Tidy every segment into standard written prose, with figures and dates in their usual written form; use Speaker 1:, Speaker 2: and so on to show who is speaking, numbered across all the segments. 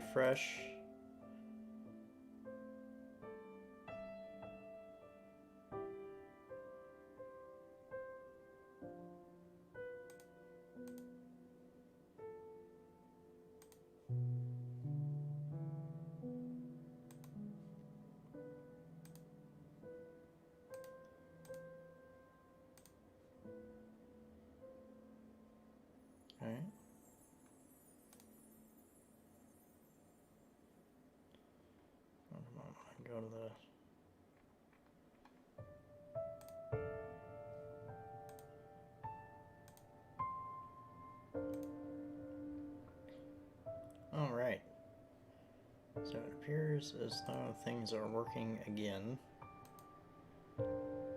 Speaker 1: refresh. Alright. Go to the Alright. So it appears as though things are working again.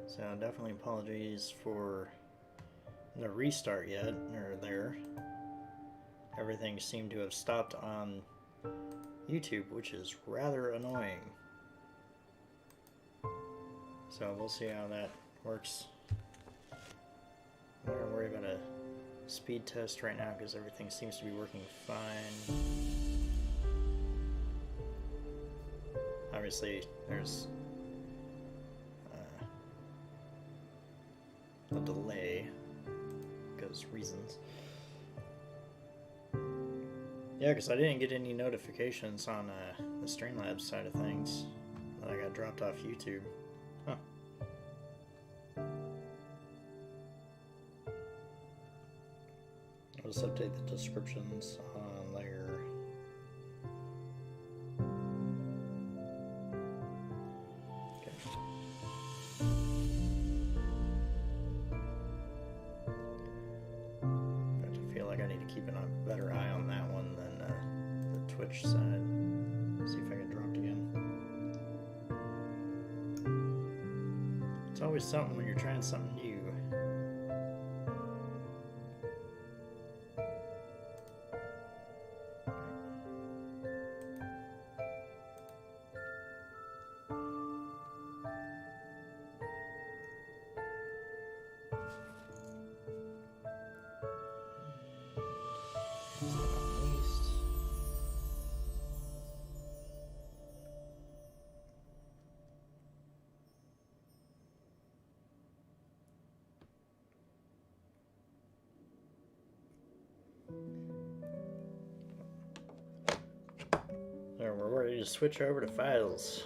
Speaker 1: So definitely apologies for the restart yet, or there. Everything seemed to have stopped on YouTube, which is rather annoying. So we'll see how that works. I'm not gonna worry about a speed test right now because everything seems to be working fine. Obviously, there's a delay because reasons. Yeah, because I didn't get any notifications on the Streamlabs side of things that I got dropped off YouTube. Huh. I'll just update the descriptions on there. Okay. I feel like I need to keep a better eye on that one than the Twitch side. See if I get dropped again. It's always something when you're trying something new. So we're ready to switch over to files.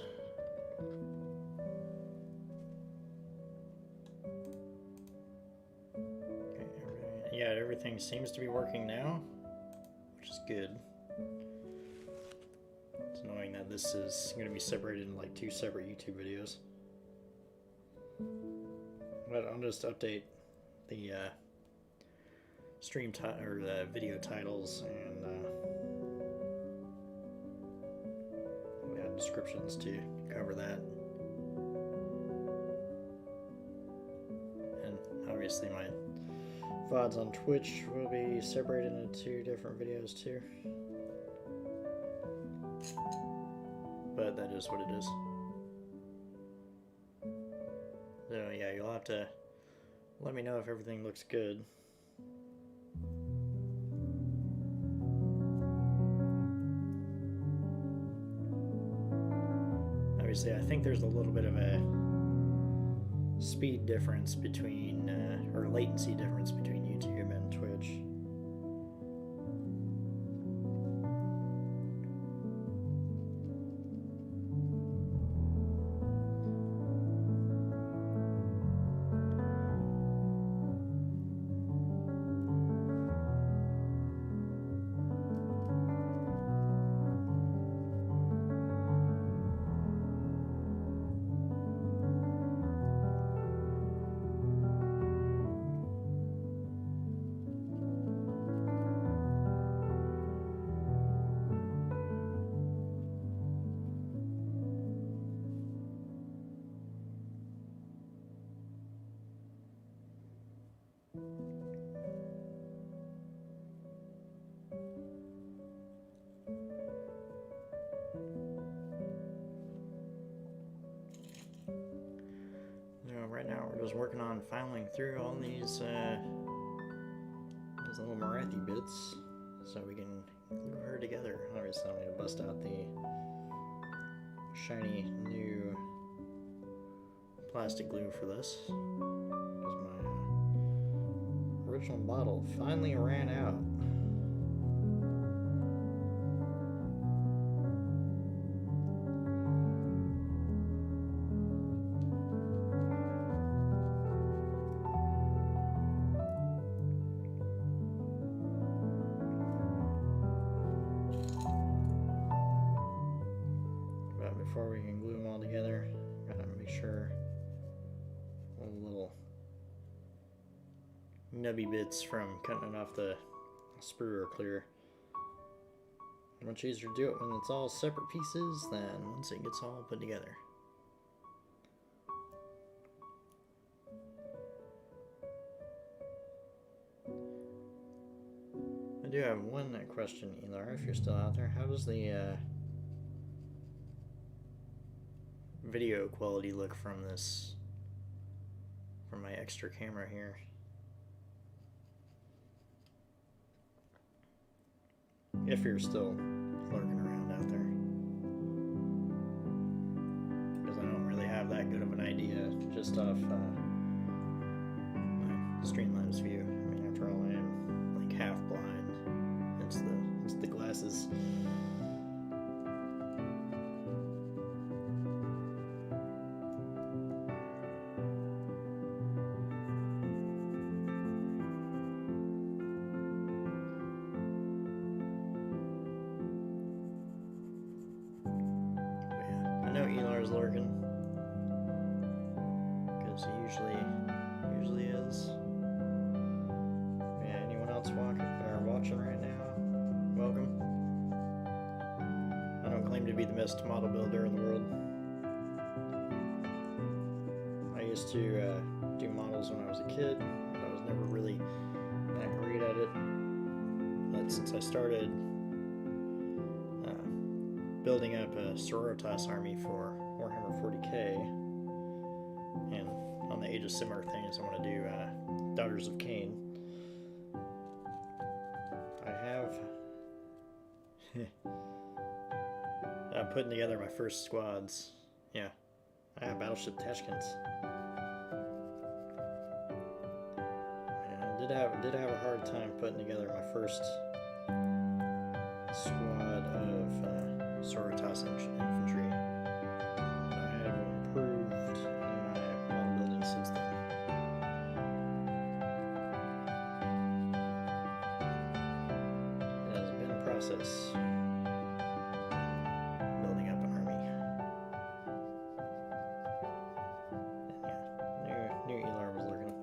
Speaker 1: Okay, yeah, everything seems to be working now, which is good. It's annoying that this is going to be separated in like 2 separate YouTube videos. But I'll just update the stream or the video titles and descriptions to cover that. And obviously my VODs on Twitch will be separated into 2 different videos too. But that is what it is. So yeah, you'll have to let me know if everything looks good. Obviously, I think there's a little bit of a speed difference between, or latency difference between YouTube and Twitch. Right now we're just working on filing through all these little Morathi bits so we can glue her together. Obviously, I'm going to bust out the shiny new plastic glue for this. Because my original bottle finally ran out. Before we can glue them all together, gotta make sure all the little nubby bits from cutting it off the sprue are clear. Much easier to do it when it's all separate pieces than once it gets all put together. I do have one question, Elar, if you're still out there. How does the video quality look from my extra camera here? If you're still lurking around out there, because I don't really have that good of an idea just off my Streamlabs view. I mean, after all, I am like half blind. It's the glasses. Lurking, because he usually is. Yeah, anyone else watching right now? Welcome. I don't claim to be the best model builder in the world. I used to do models when I was a kid, but I was never really that great at it. But since I started building up a Sororitas army for Warhammer 40k, and on the Age of Sigmar things, I want to do Daughters of Khaine. I have putting together my first squads. Yeah, I have Battleship Tashkent. And I did have a hard time putting together my first squad of Sororitas infantry. I have improved in my model building since then. It has been a process building up an army. And yeah, new Elar was lurking.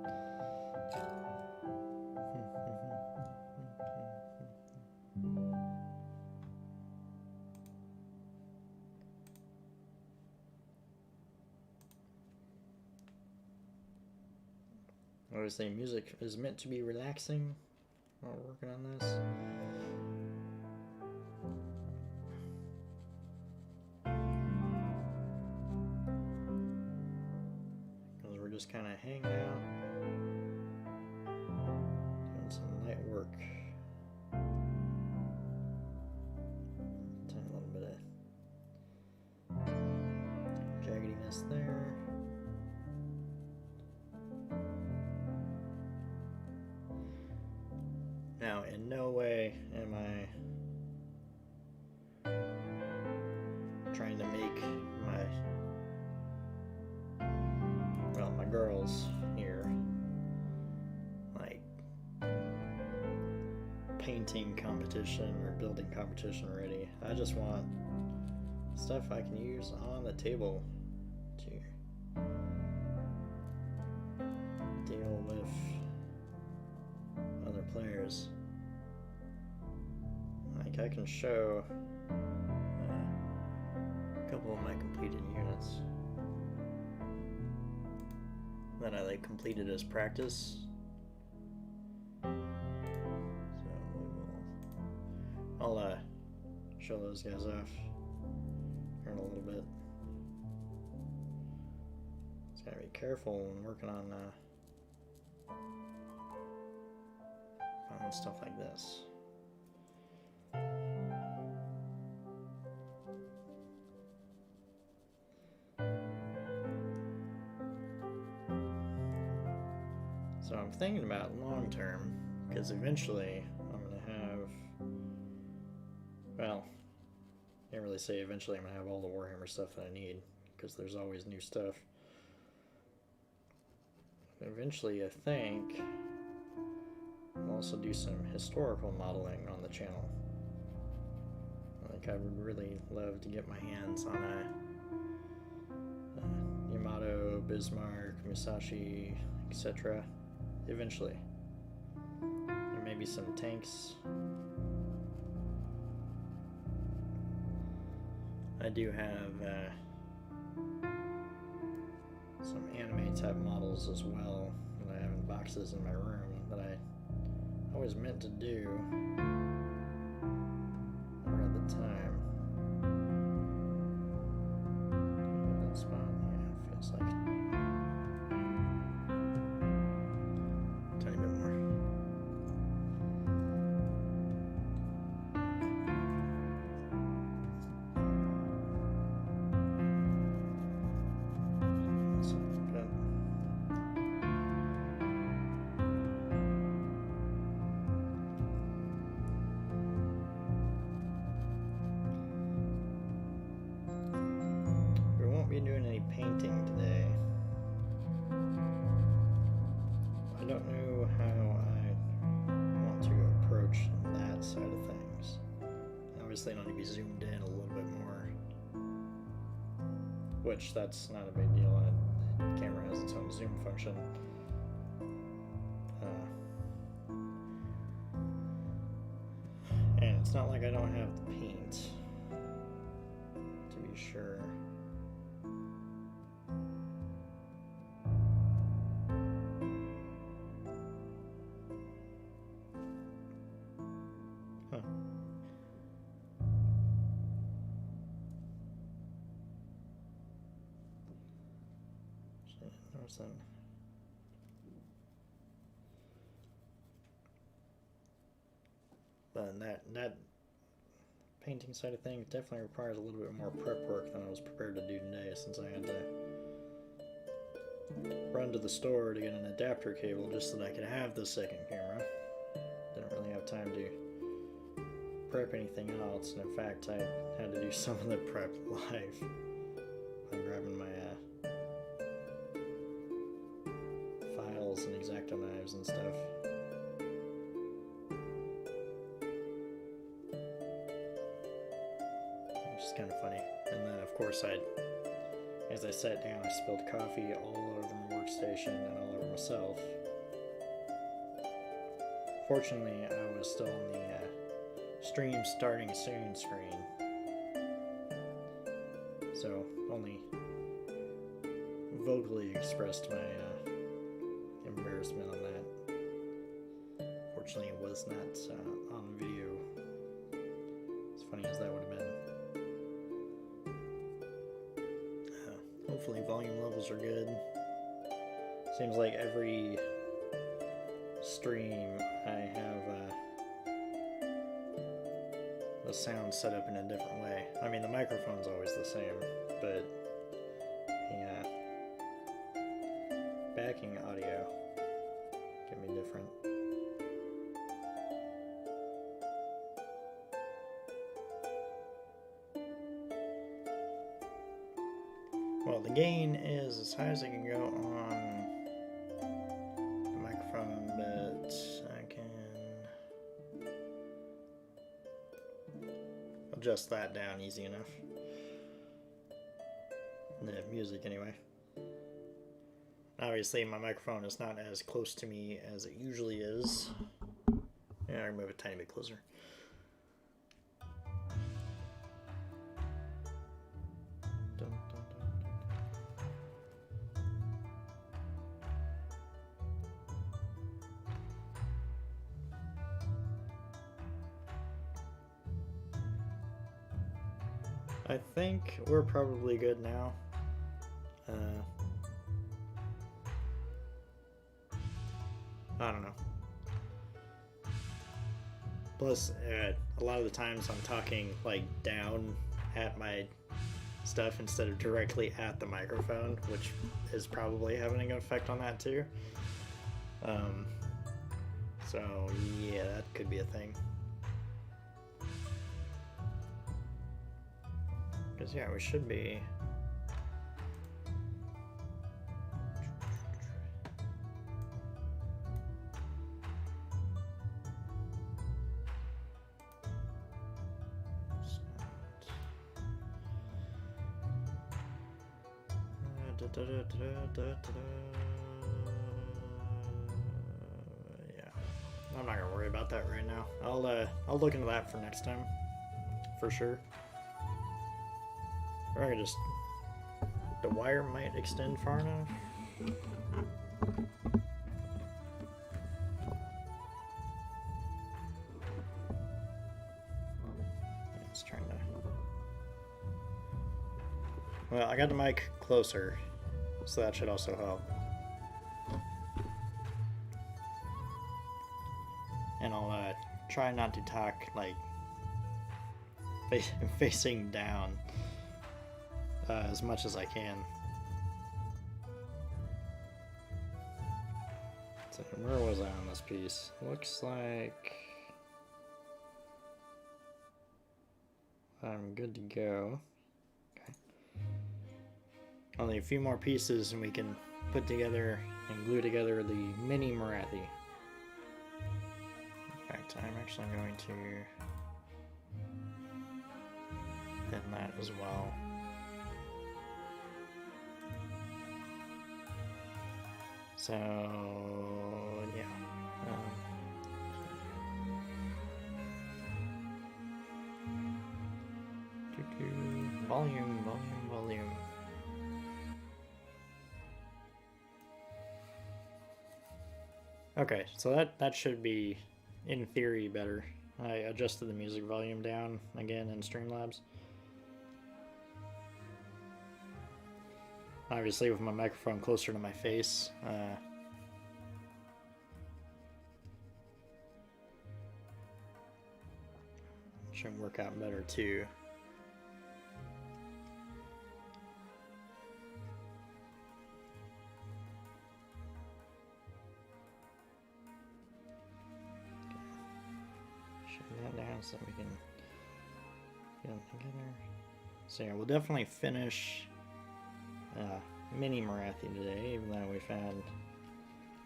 Speaker 1: Obviously, music is meant to be relaxing while working on this. Because we're just kind of hanging out, doing some light work. Tiny little bit of jaggediness there. Now, in no way am I trying to make my girls here like painting competition or building competition ready. I just want stuff I can use on the table to deal with other players. Like, I can show a couple of my completed units that I completed as practice. So I'll show those guys off here in a little bit. Just gotta be careful when working on stuff like this. So I'm thinking about long term, because eventually I'm going to have, well, can't really say eventually I'm going to have all the Warhammer stuff that I need, because there's always new stuff. Eventually, I think I'll also do some historical modeling on the channel. Like, I would really love to get my hands on a Yamato, Bismarck, Musashi, etc. Eventually. And maybe some tanks. I do have some anime type models as well that I have in boxes in my room that I always meant to do. Never had the time. That spot, yeah, feels like a tiny bit more. Doing any painting today. I don't know how I want to approach that side of things. Obviously I need to be zoomed in a little bit more, which that's not a big deal. The camera has its own zoom function. And it's not like I don't have the paint, to be sure. But that painting side of things definitely requires a little bit more prep work than I was prepared to do today, since I had to run to the store to get an adapter cable just so that I could have the second camera. Didn't really have time to prep anything else, and in fact I had to do some of the prep live. I'm grabbing my files and X-Acto knives and stuff. Which is kind of funny. And then of course as I sat down, I spilled coffee all over my workstation and all over myself. Fortunately, I was still on the stream starting soon screen, so only vocally expressed my embarrassment on that. Fortunately, it was not on video. As funny as that would have been. Hopefully volume levels are good. Seems like every stream I have the sound set up in a different way. I mean, the microphone's always the same, but the backing audio can be different. Well, the gain is as high as it can go on the microphone, but I can adjust that down easy enough. The music, anyway. Obviously, my microphone is not as close to me as it usually is. Yeah, I can move it a tiny bit closer. I think we're probably good now. I don't know. Plus, a lot of the times I'm talking like down at my stuff instead of directly at the microphone, which is probably having an effect on that too. So yeah, that could be a thing. Because yeah, we should be. Yeah, I'm not gonna worry about that right now. I'll look into that for next time, for sure. Or I could just, the wire might extend far enough. It's trying to. Well, I got the mic closer, so that should also help. And I'll try not to talk like facing down as much as I can. So where was I on this piece? Looks like I'm good to go. Okay. Only a few more pieces and we can put together and glue together the mini Morathi. In fact, I'm actually going to pin that as well. So, yeah. Volume. Okay, so that should be, in theory, better. I adjusted the music volume down again in Streamlabs. Obviously, with my microphone closer to my face, should work out better too. Shut that down so we can get them together. So yeah, we'll definitely finish mini Morathi today, even though we've had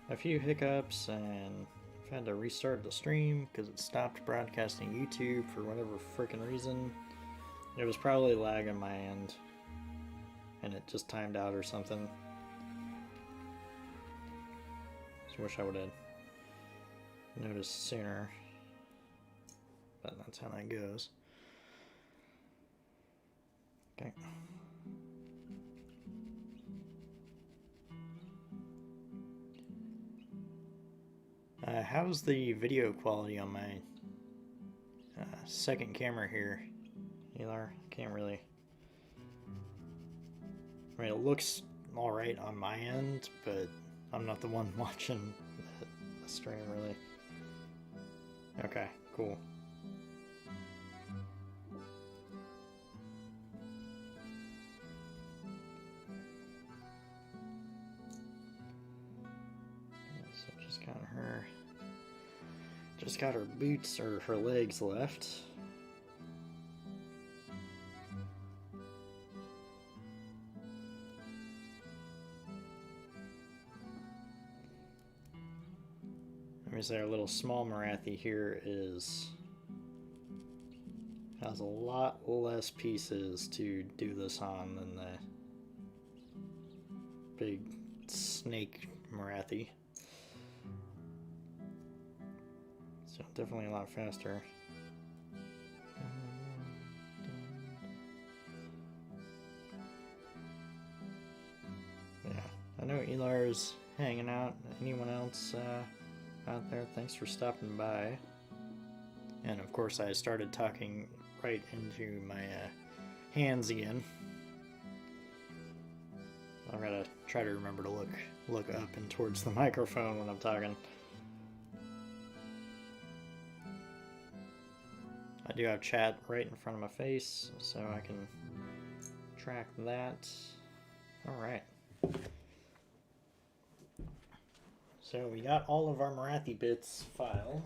Speaker 1: a few hiccups and I've had to restart the stream because it stopped broadcasting YouTube for whatever freaking reason. It was probably lag on my end and it just timed out or something. Just wish I would have noticed sooner, but that's how that goes. Okay. How's the video quality on my second camera here, Elar? Can't really. I mean, it looks alright on my end, but I'm not the one watching the stream, really. Okay, cool. So just got her boots or her legs left. Let me say our little small Morathi here has a lot less pieces to do this on than the big snake Morathi. So definitely a lot faster. Yeah, I know Elar's hanging out. Anyone else out there? Thanks for stopping by. And of course I started talking right into my hands again. I gotta try to remember to look up and towards the microphone when I'm talking. I do have chat right in front of my face, so I can track that. Alright. So we got all of our Morathi bits filed.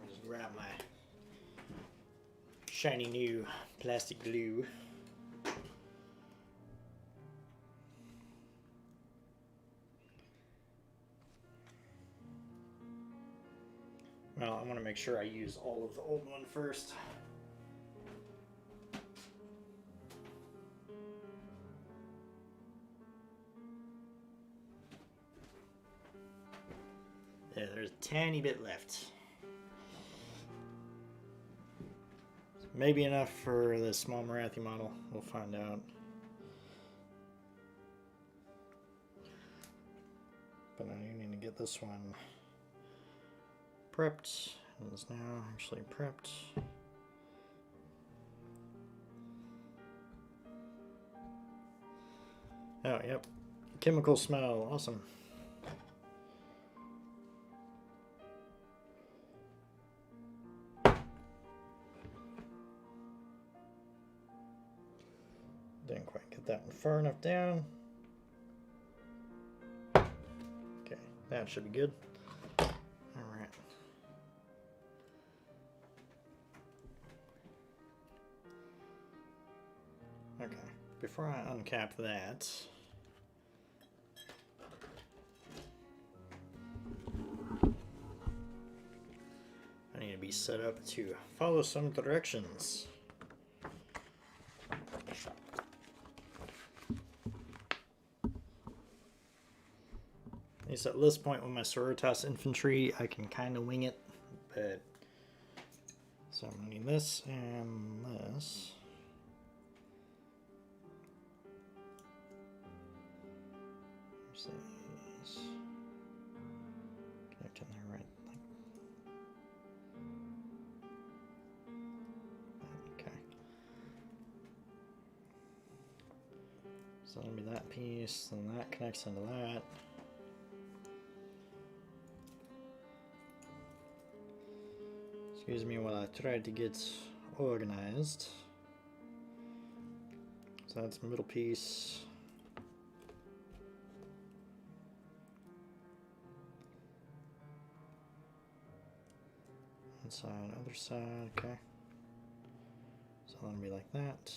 Speaker 1: I'll just grab my shiny new plastic glue. Well, I want to make sure I use all of the old one first. Yeah, there's a tiny bit left. Maybe enough for the small Morathi model. We'll find out. But I need to get this one prepped. It is now actually prepped. Oh, yep. Chemical smell. Awesome. Didn't quite get that one far enough down. Okay, that should be good. Alright. Okay, before I uncap that, I need to be set up to follow some directions. At least at this point with my Sororitas infantry, I can kind of wing it, but so I'm needing this and this. Where's these? Connect in there, right? Okay. So that'll be that piece, then that connects into that. Excuse me while I try to get organized. So that's middle piece. One side, other side, okay. So that'll be like that.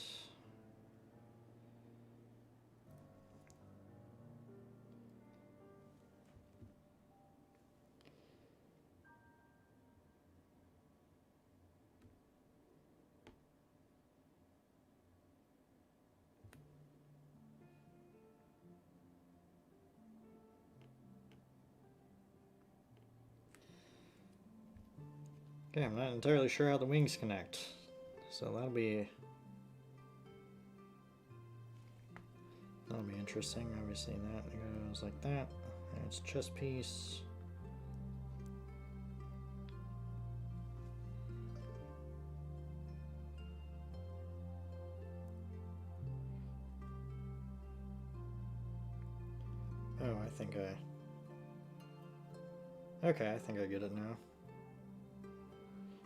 Speaker 1: Okay, I'm not entirely sure how the wings connect, so that'll be interesting. Obviously that goes like that. There's chest piece. Oh, I think I get it now.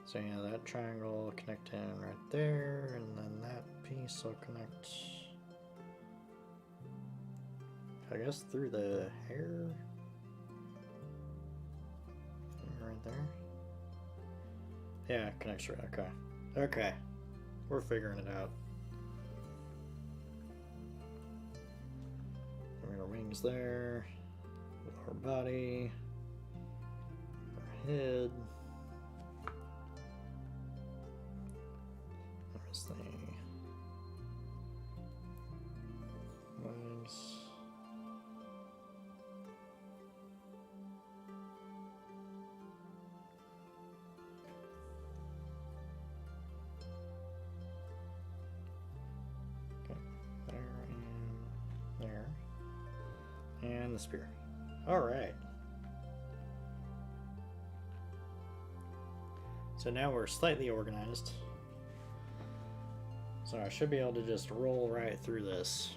Speaker 1: So yeah, that triangle will connect in right there, and then that piece will connect, I guess, through the hair. Right there. Yeah, it connects right. Okay. Okay. We're figuring it out. Our wings there. Our body. Our head. There's the legs. Okay, there and there. And the spear. All right. So now we're slightly organized. So I should be able to just roll right through this.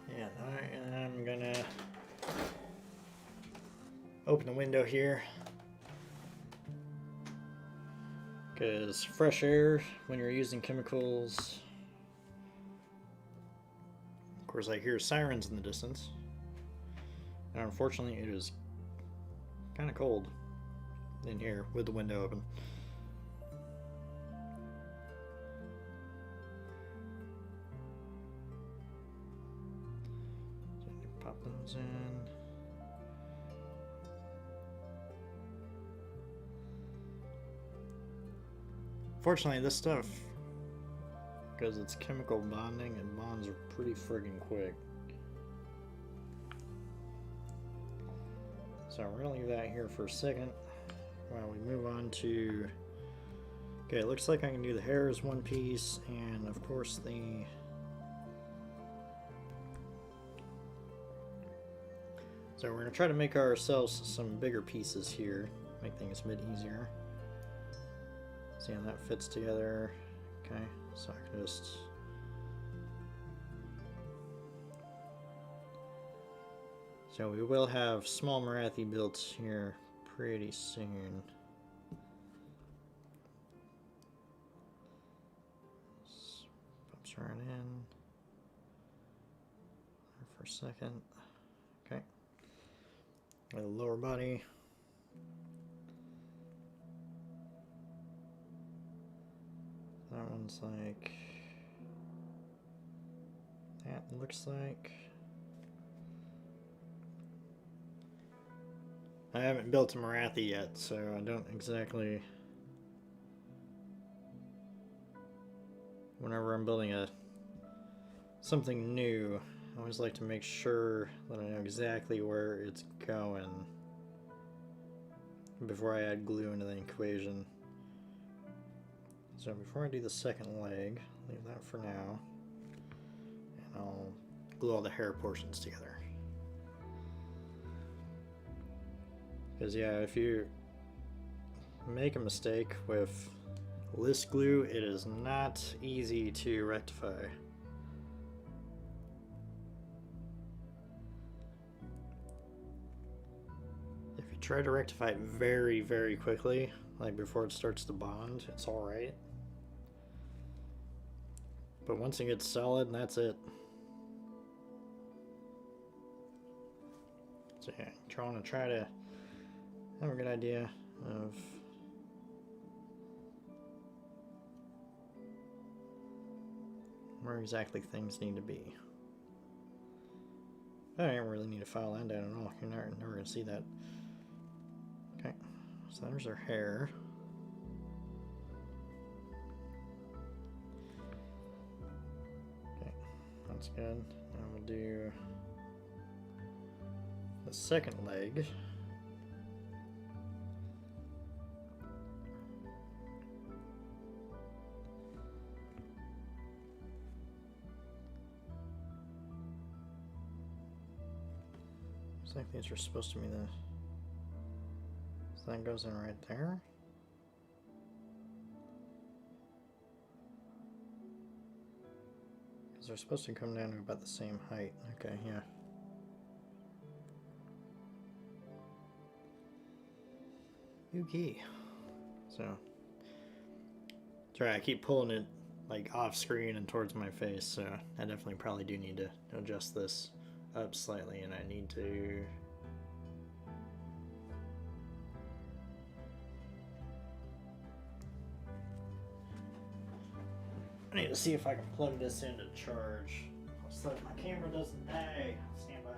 Speaker 1: And I am gonna open the window here, because fresh air when you're using chemicals course, I hear sirens in the distance. And unfortunately, it is kind of cold in here with the window open. So pop those in. Fortunately, this stuff, because it's chemical bonding, it bonds pretty friggin' quick. So we're gonna leave that here for a second while we move on to. Okay, it looks like I can do the hair as one piece, and of course the. So we're gonna try to make ourselves some bigger pieces here, make things a bit easier. See how that fits together. Okay, so I can just. So we will have small Morathi built here pretty soon. Pops right in for a second. Okay. The lower body. That one's like that looks like. I haven't built a Morathi yet, so I don't exactly. Whenever I'm building something new, I always like to make sure that I know exactly where it's going before I add glue into the equation. So before I do the second leg, leave that for now, and I'll glue all the hair portions together. Because yeah, if you make a mistake with list glue, it is not easy to rectify. If you try to rectify it very, very quickly, like before it starts to bond, it's alright. But once it gets solid, that's it. So yeah, I want to try to have a good idea of where exactly things need to be. I don't really need to file that down at all. You're never going to see that. Okay, so there's our hair. Okay, that's good. Now we'll do the second leg. I think these are supposed to be the. So that goes in right there. Because they're supposed to come down to about the same height. Okay, yeah. Okay. So. Sorry, I keep pulling it like off screen and towards my face, so I definitely probably do need to adjust this up slightly, and I need to see if I can plug this into charge so that my camera doesn't die. Stand by.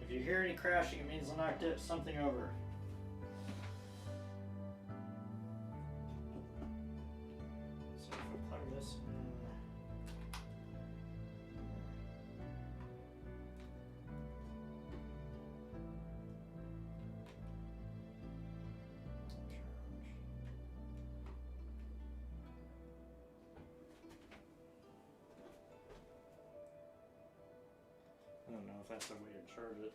Speaker 1: If you hear any crashing, it means I knocked something over. So if I plug this in. I don't know if that's the way to charge it.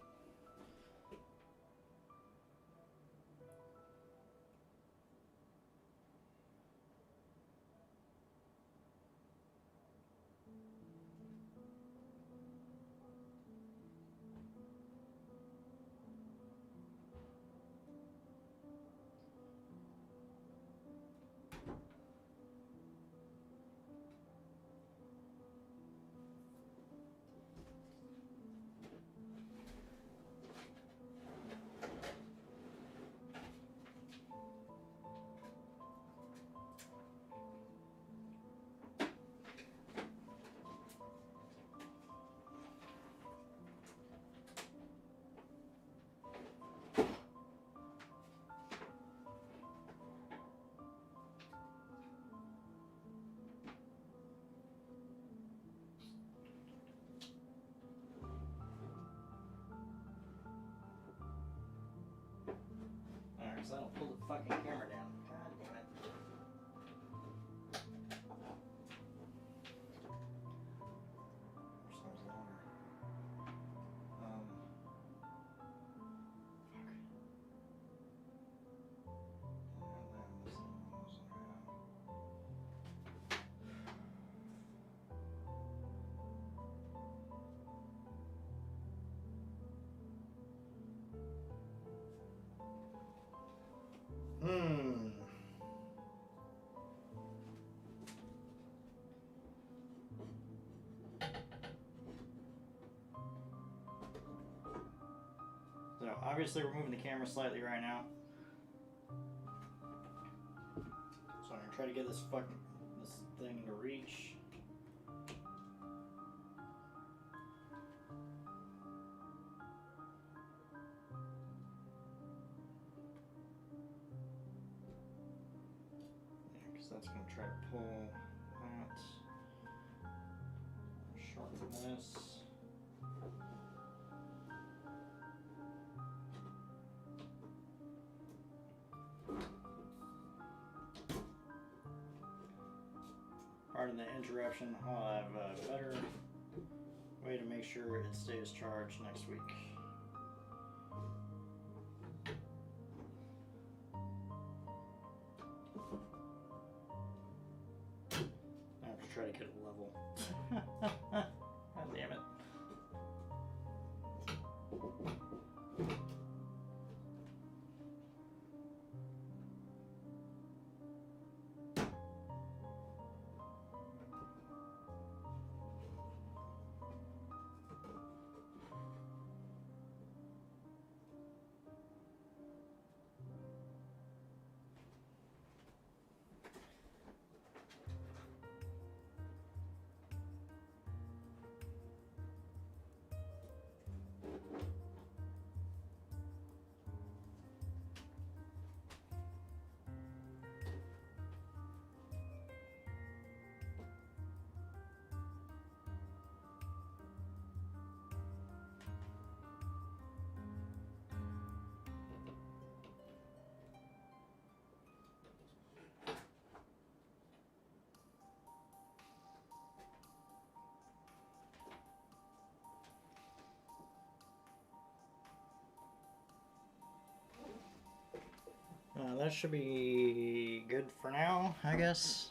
Speaker 1: fucking camera down. God damn it. Sounds longer. So obviously we're moving the camera slightly right now. So I'm gonna try to get this thing to reach. Yeah, because that's gonna try to pull that. Shorten this. Pardon the interruption. I'll have a better way to make sure it stays charged next week. I have to try to get it level. God damn it. That should be good for now, I guess.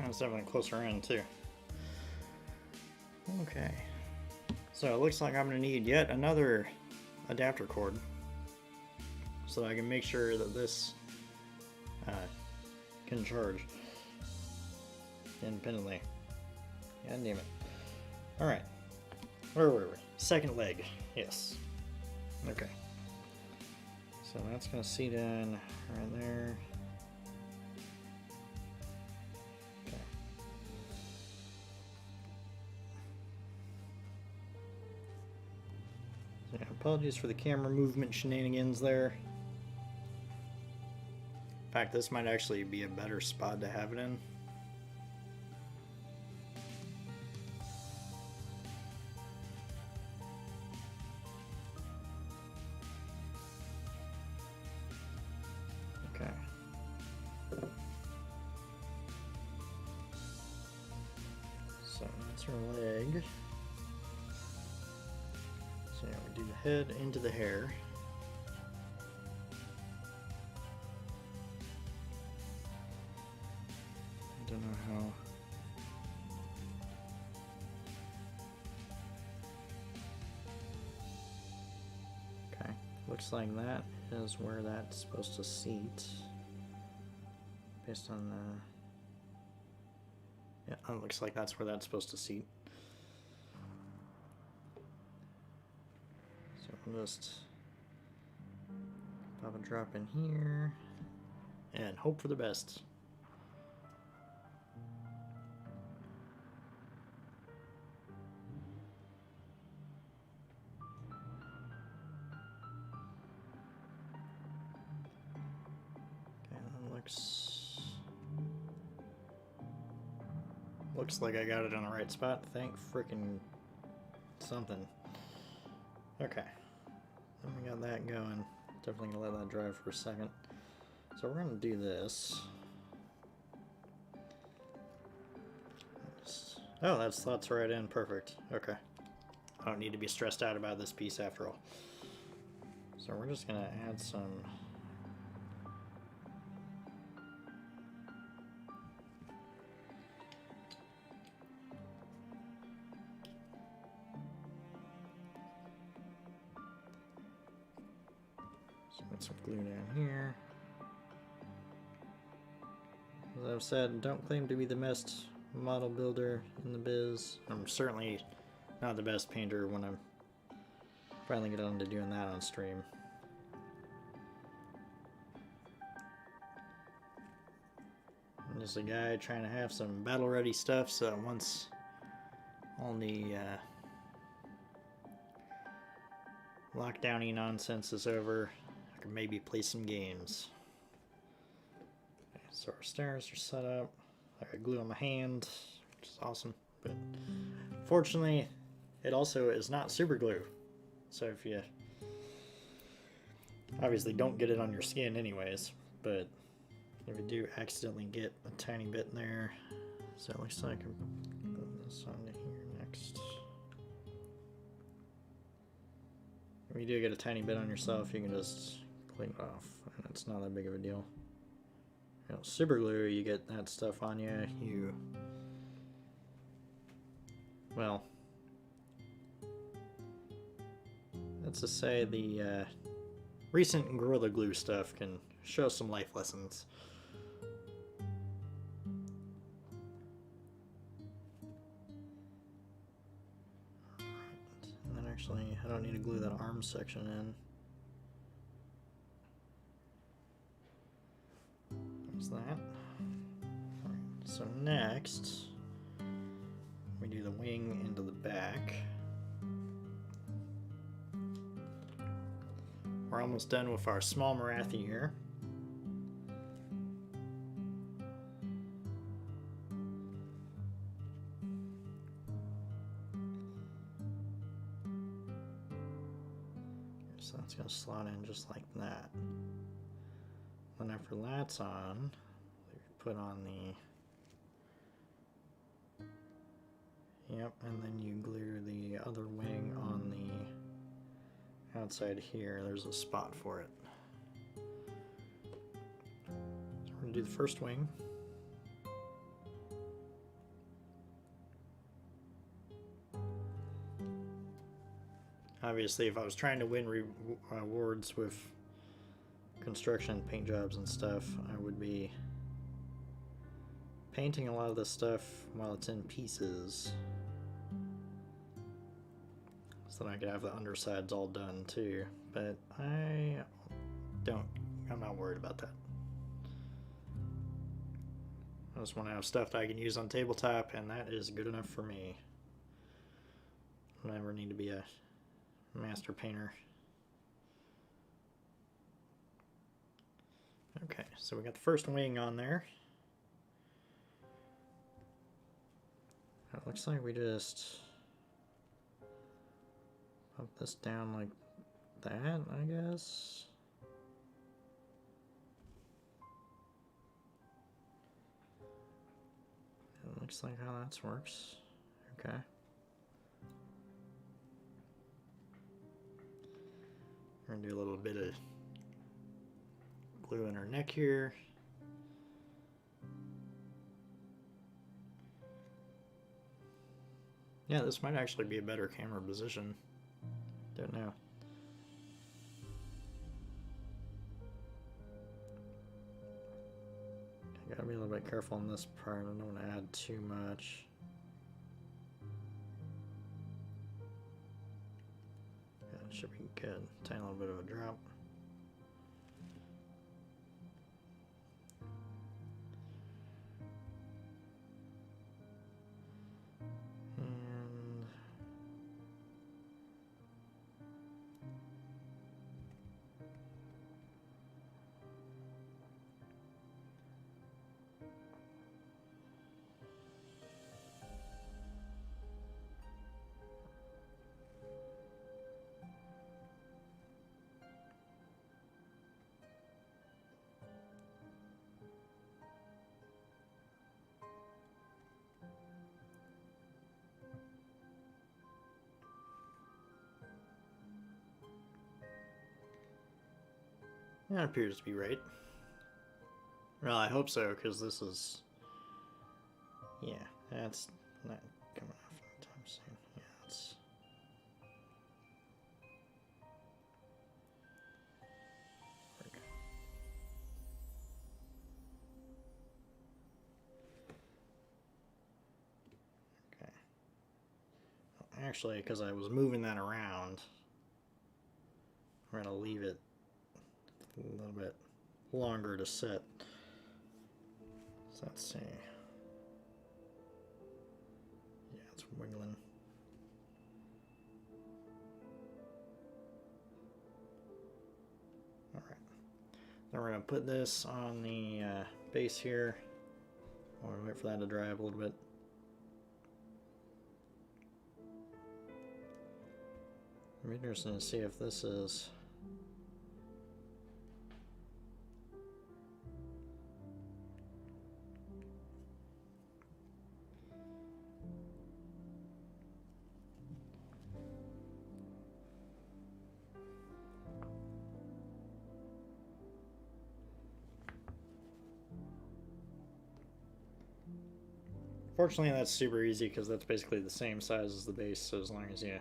Speaker 1: It's definitely closer in too. Okay. So it looks like I'm going to need yet another adapter cord so that I can make sure that this can charge independently. God damn it. Alright. Where were we? Second leg. Yes. Okay. So that's going to seat in right there. Okay. So, apologies for the camera movement shenanigans there. In fact, this might actually be a better spot to have it in. Okay. So that's her leg. So yeah, we do the head into the hair. Don't know how. Okay, looks like that is where that's supposed to seat. Based on the... Yeah, it looks like that's where that's supposed to seat. So we'll just pop a drop in here and hope for the best. Okay, that looks Looks like I got it in the right spot. Thank frickin' something. Okay. Then we got that going. Definitely gonna let that dry for a second. So we're gonna do this. Oh, that slots right in. Perfect. Okay. I don't need to be stressed out about this piece after all. So we're just gonna add some put some glue down here. As I've said, don't claim to be the best model builder in the biz. I'm certainly not the best painter when I'm finally get on to doing that on stream. I'm just a guy trying to have some battle ready stuff, so once all the lockdowny nonsense is over, I can maybe play some games. Okay, so our stairs are set up. I got glue on my hand, which is awesome, but fortunately it also is not super glue, so if you obviously don't get it on your skin anyways, but if you do accidentally get a tiny bit in there, so it looks like I'm putting this onto here next. If you do get a tiny bit on yourself, you can just clean it off, and it's not that big of a deal. You know, super glue, you get that stuff on you, well, let's just say the recent Gorilla Glue stuff can show some life lessons. Alright, and then actually, I don't need to glue that arm section in. There's that. Alright, so next, we do the wing into the back. We're almost done with our small Morathi here. So that's going to slot in just like that. Then after that's on, we put on the, yep, and then you glue the other wing on the outside here. There's a spot for it. So we're going to do the first wing. Obviously, if I was trying to win rewards with construction, paint jobs and stuff, I would be painting a lot of this stuff while it's in pieces, so that I could have the undersides all done too, but I'm not worried about that. I just want to have stuff that I can use on tabletop, and that is good enough for me. I never need to be a master painter. Okay, so we got the first wing on there. It looks like we just pump this down like that, I guess. It looks like how that works. Okay. We're gonna do a little bit of glue in her neck here. Yeah, this might actually be a better camera position. Don't know. I gotta be a little bit careful on this part. I don't want to add too much. Yeah, it should be good. Tiny little bit of a drop. That appears to be right. Well, I hope so, because this is... Yeah, that's not coming off anytime soon. Yeah, it's... Okay. Actually, because I was moving that around, I'm going to leave it a little bit longer to set. So let's see. Yeah, it's wiggling. Alright. Then we're going to put this on the base here. I'll wait for that to dry up a little bit. I'm interested to see if this is... Fortunately, that's super easy because that's basically the same size as the base, so as long as you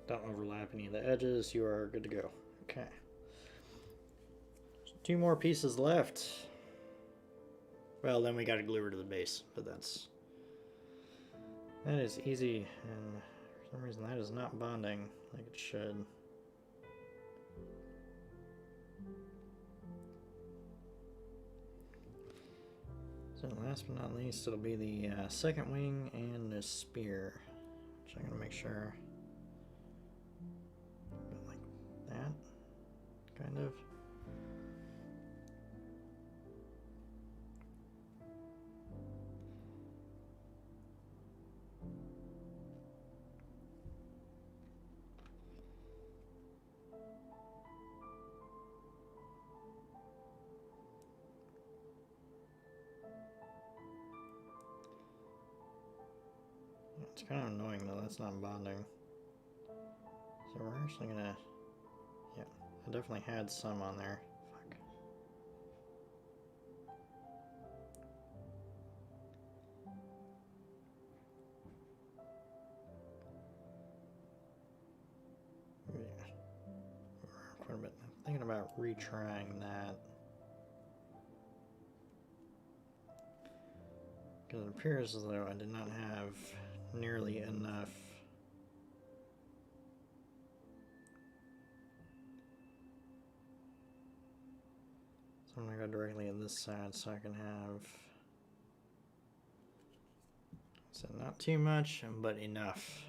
Speaker 1: don't overlap any of the edges, you are good to go. Okay. There's 2 more pieces left. Well, then we got to glue her to the base, but that is easy, and for some reason that is not bonding like it should. So last but not least, it'll be the second wing and the spear, which I'm gonna make sure like that, kind of. It's kind of annoying though, that's not bonding. So we're actually gonna, yeah, I definitely had some on there. Fuck. Yeah, quite a bit. I'm thinking about retrying that. Because it appears as though I did not have nearly enough. So I'm going to go directly on this side so I can have, so not too much, but enough.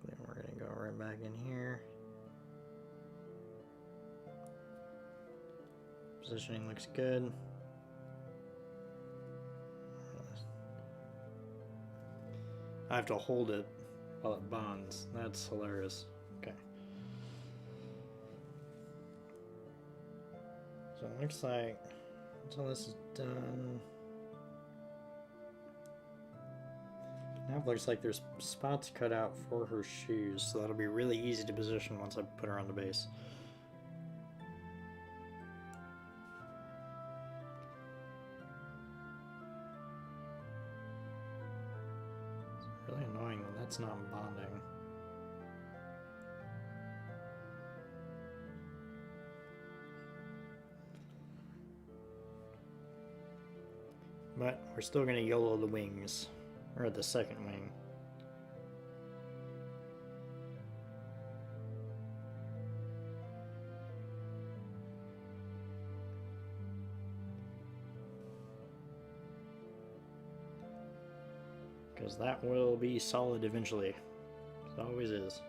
Speaker 1: Then we're going to go right back in here. Positioning looks good. I have to hold it while it bonds. That's hilarious. Okay. So it looks like until this is done. Now it looks like there's spots cut out for her shoes, so that'll be really easy to position once I put her on the base. Really annoying that that's not bonding. But we're still going to YOLO the wings, or the second wing. Because that will be solid eventually. It always is.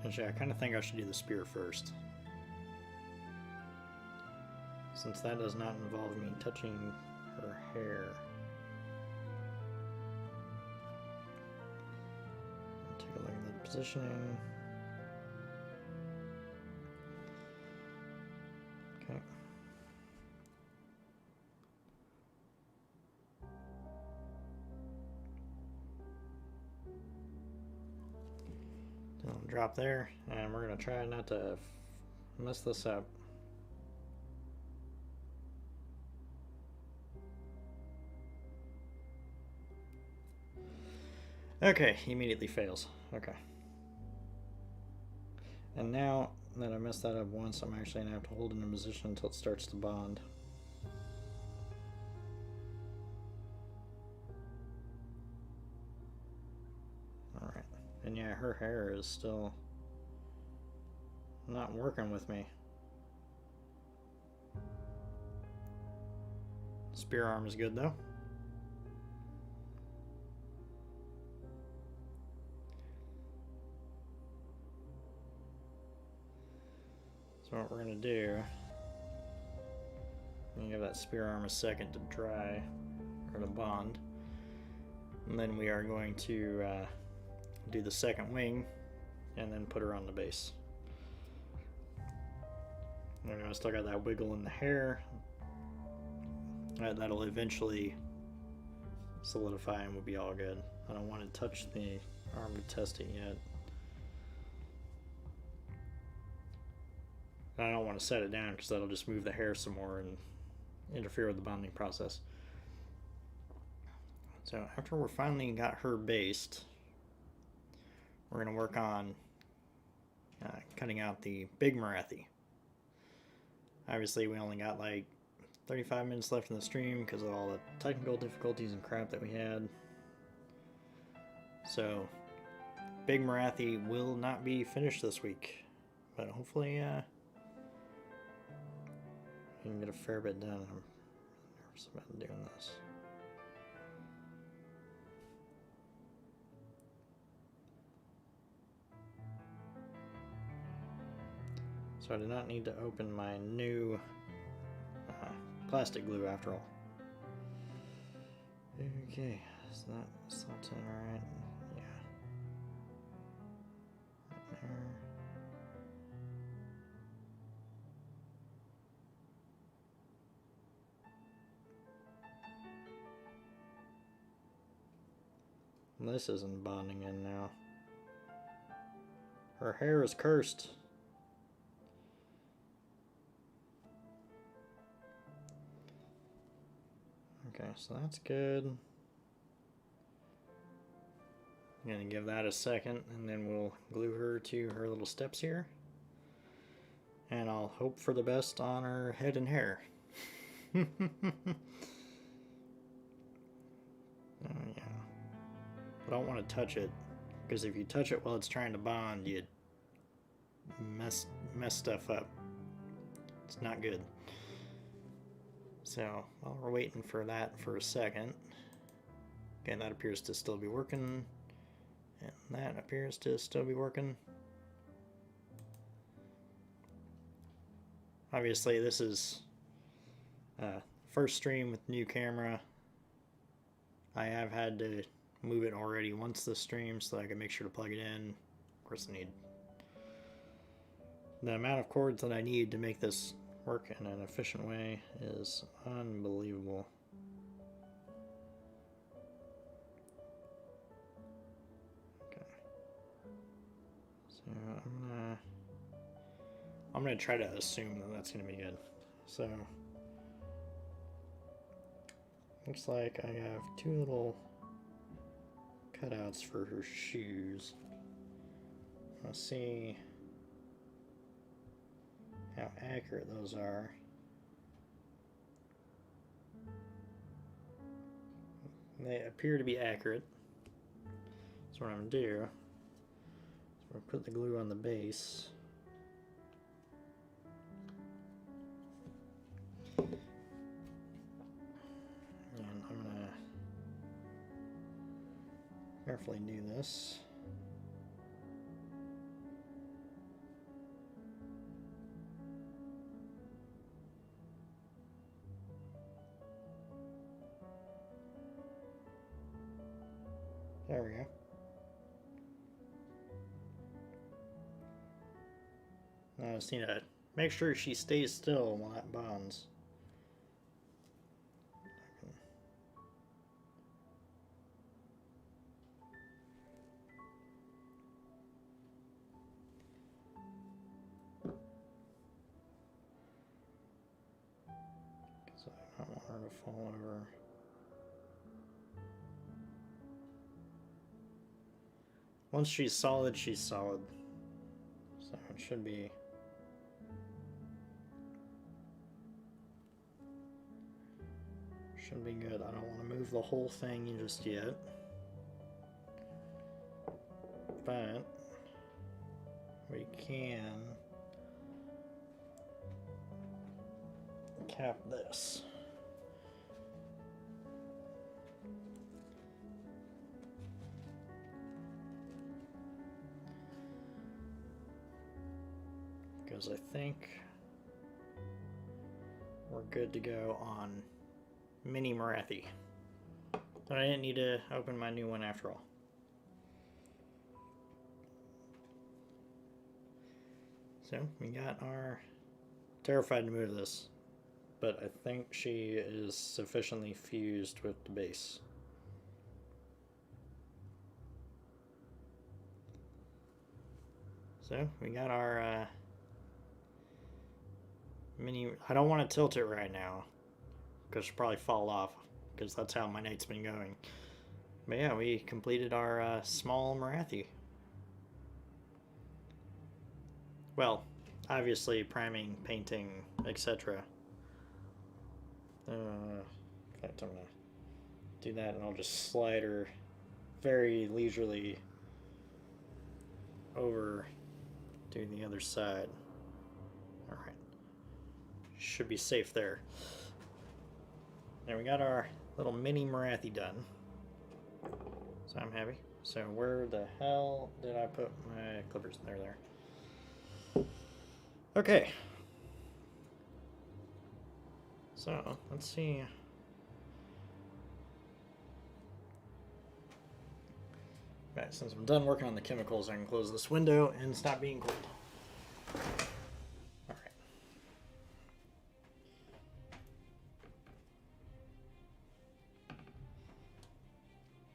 Speaker 1: Actually, I kind of think I should do the spear first, since that does not involve me touching her hair. Take a look at the positioning. Okay. drop there, and we're going to try not to mess this up. Okay, he immediately fails. Okay. And now that I messed that up once, I'm actually going to have to hold it in position until it starts to bond. Alright. And yeah, her hair is still not working with me. Spear arm is good though. So what we're going to do, I'm going to give that spear arm a second to dry, or to bond. And then we are going to do the second wing, and then put her on the base. And I still got that wiggle in the hair. That'll eventually solidify and we'll be all good. I don't want to touch the arm to test it yet. I don't want to set it down because that'll just move the hair some more and interfere with the bonding process. So after we're finally got her based, we're going to work on cutting out the big Morathi. Obviously we only got like 35 minutes left in the stream because of all the technical difficulties and crap that we had. So big Morathi will not be finished this week, but hopefully you can get a fair bit done. I'm nervous about doing this. So I do not need to open my new plastic glue after all. Okay, so that slots in alright. Yeah. Right there. This isn't bonding in now. Her hair is cursed. Okay, so that's good. I'm gonna give that a second and then we'll glue her to her little steps here. And I'll hope for the best on her head and hair. Oh yeah. I don't want to touch it, because if you touch it while it's trying to bond, you mess stuff up. It's not good. So while we're waiting for that for a second, okay, that appears to still be working, and that appears to still be working. Obviously this is first stream with new camera. I have had to move it already once this stream so that I can make sure to plug it in. Of course I need the amount of cords that I need to make this work in an efficient way is unbelievable. Okay. So I'm gonna try to assume that that's gonna be good. So looks like I have two little cutouts for her shoes. Let's see how accurate those are. They appear to be accurate. So what I'm gonna do is we'll put the glue on the base. And I'm gonna carefully do this. There we go. I just need to make sure she stays still while that bonds. to fall over. Once she's solid, she's solid. So it should be... should be good. I don't want to move the whole thing just yet. But we can cap this. Because I think we're good to go on mini Morathi. But I didn't need to open my new one after all. So we got our... terrified to move this, but I think she is sufficiently fused with the base. So we got our mini... I don't want to tilt it right now because she'll probably fall off because that's how my night's been going. But yeah, we completed our small Morathi. Well, obviously priming, painting, etc. In fact, I'm going to do that and I'll just slide her very leisurely over to the other side. Alright. Should be safe there. And we got our little mini Morathi done. So I'm happy. So where the hell did I put my clippers? There. Okay. So, let's see. Right, since I'm done working on the chemicals, I can close this window and stop being cold. Alright.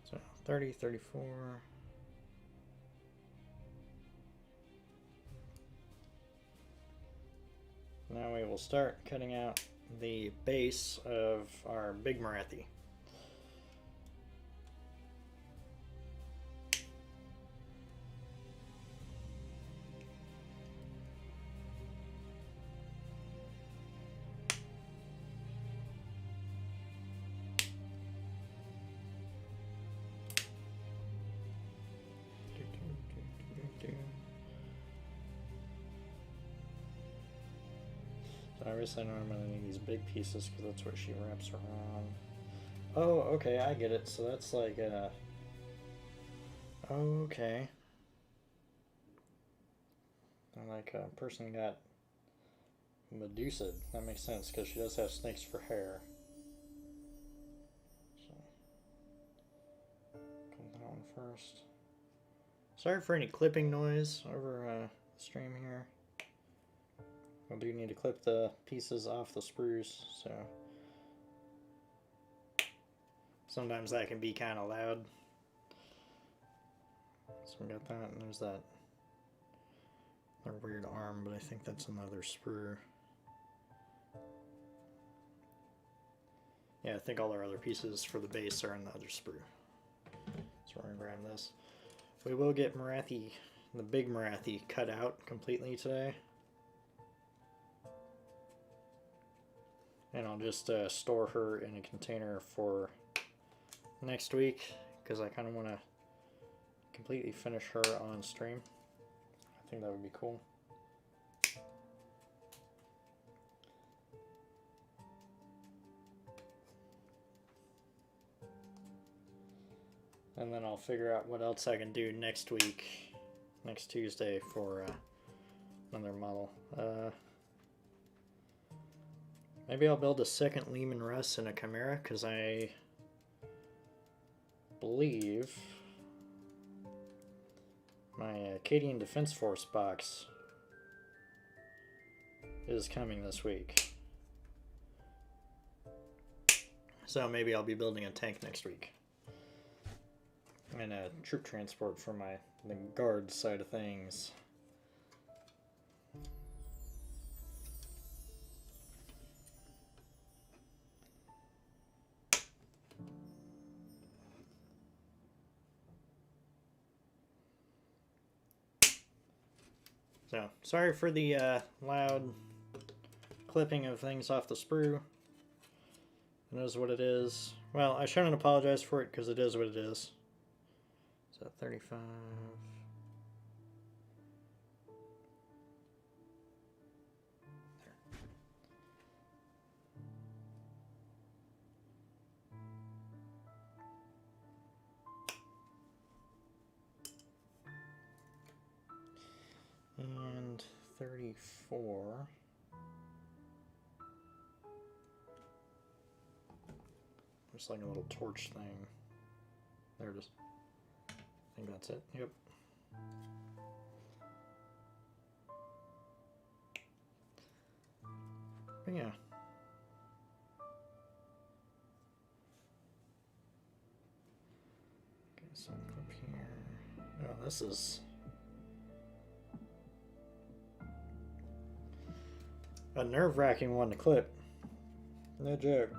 Speaker 1: So, 30, 34... Now we will start cutting out the base of our big Morathi. Obviously, I know I'm going to need these big pieces because that's what she wraps around. Oh, okay, I get it. So that's like a... okay. Like a person got Medusa. That makes sense because she does have snakes for hair. So, cut that one first. Sorry for any clipping noise over the stream here. I do need to clip the pieces off the sprues, so sometimes that can be kind of loud. So we got that, and there's that weird arm, but I think that's another sprue. Yeah, I think all our other pieces for the base are in the other sprue. So we're gonna grab this. We will get Morathi, the big Morathi, cut out completely today. And I'll just store her in a container for next week because I kind of want to completely finish her on stream. I think that would be cool. And then I'll figure out what else I can do next week, next Tuesday, for another model. Maybe I'll build a second Lehman Russ and a Chimera, because I believe my Acadian Defense Force box is coming this week. So maybe I'll be building a tank next week. And a troop transport for the guard side of things. So, sorry for the loud clipping of things off the sprue. It is what it is. Well, I shouldn't apologize for it because it is what it is. So 35. And 34. Just like a little torch thing. There it is. I think that's it. Yep. But yeah. Okay, so up here. Oh, this is a nerve-wracking one to clip. No joke.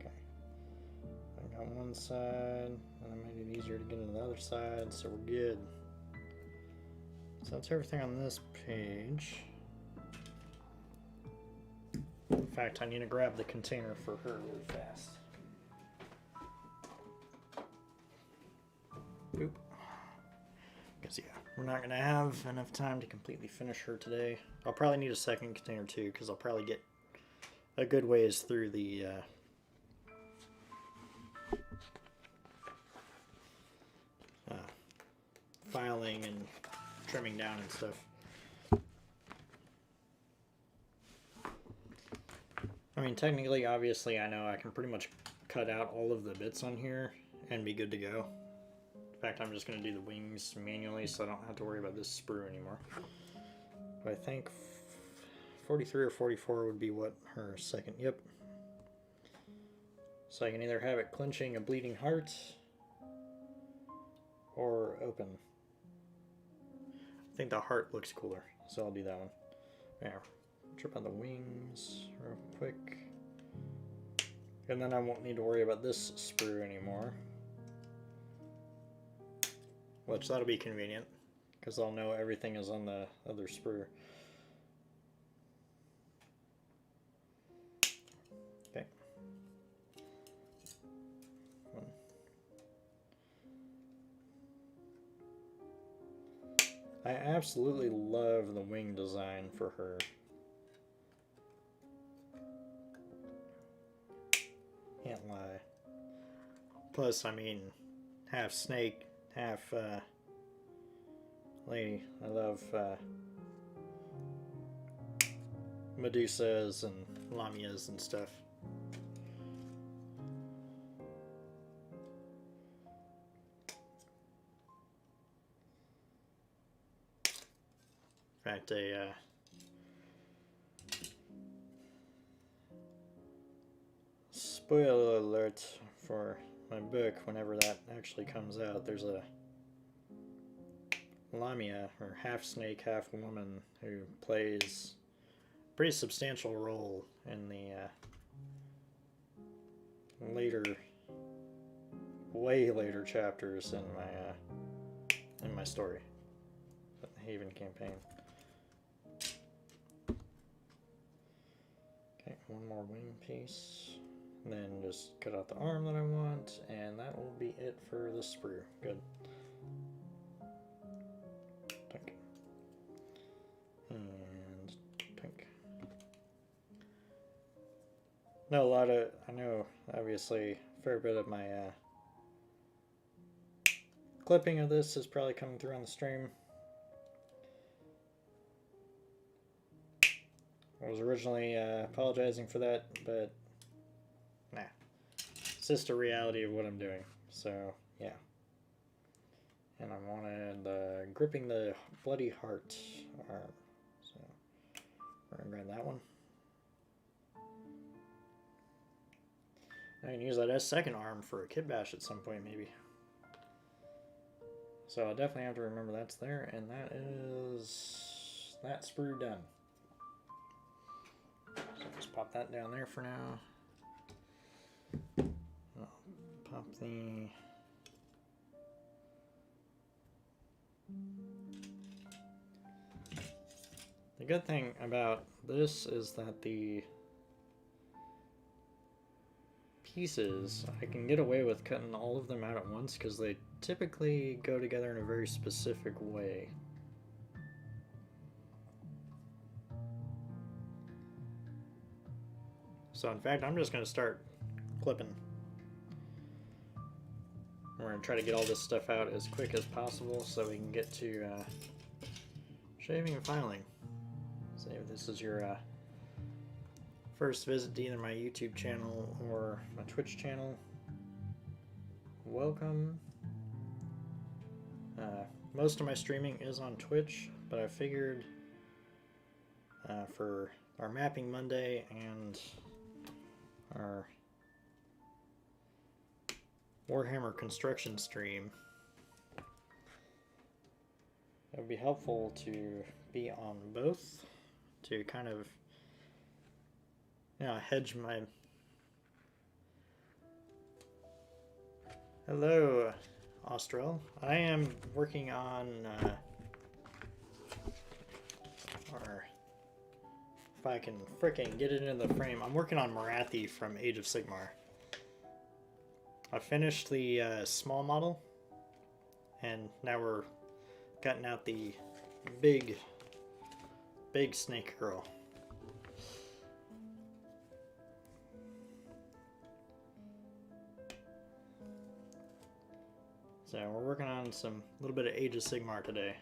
Speaker 1: Okay. I got one side, and I made it easier to get into the other side, so we're good. So that's everything on this page. In fact, I need to grab the container for her really fast. Oop. Because, yeah, we're not going to have enough time to completely finish her today. I'll probably need a second container, too, because I'll probably get a good ways through the filing and trimming down and stuff. I mean, technically, obviously, I know I can pretty much cut out all of the bits on here and be good to go. In fact, I'm just going to do the wings manually so I don't have to worry about this sprue anymore. But I think 43 or 44 would be what, her second, yep. So I can either have it clenching a bleeding heart or open. I think the heart looks cooler, so I'll do that one. Yeah, trip on the wings real quick. And then I won't need to worry about this sprue anymore. Which that'll be convenient, because I'll know everything is on the other sprue. Okay. I absolutely love the wing design for her. Can't lie. Plus, I mean, half snake, half lady. I love Medusas and Lamias and stuff. In fact, a spoiler alert for my book, whenever that actually comes out, there's a Lamia, or half snake, half woman, who plays a pretty substantial role in the later, way later chapters in my story, the Haven campaign. Okay, one more wing piece. And then just cut out the arm that I want, and that will be it for the sprue. Good. Tink. And tink. No, I know, obviously, a fair bit of my clipping of this is probably coming through on the stream. I was originally apologizing for that, but nah. It's just a reality of what I'm doing. So, yeah. And I wanted gripping the bloody heart arm. So, we're going to grab that one. I can use that as second arm for a kit bash at some point, maybe. So, I'll definitely have to remember that's there. And that is that sprue done. So, just pop that down there for now. I'll pop the The good thing about this is that the pieces, I can get away with cutting all of them out at once because they typically go together in a very specific way. So in fact, I'm just going to start clipping. We're going to try to get all this stuff out as quick as possible so we can get to shaving and filing. So if this is your first visit to either my YouTube channel or my Twitch channel, welcome. Most of my streaming is on Twitch, but I figured for our Mapping Monday and our Warhammer construction stream, it would be helpful to be on both to kind of, you know, hedge my... Hello, Austral. I am working on or if I can frickin' get it in the frame, I'm working on Morathi from Age of Sigmar. I finished the small model, and now we're cutting out the big snake girl. So we're working on a little bit of Age of Sigmar today.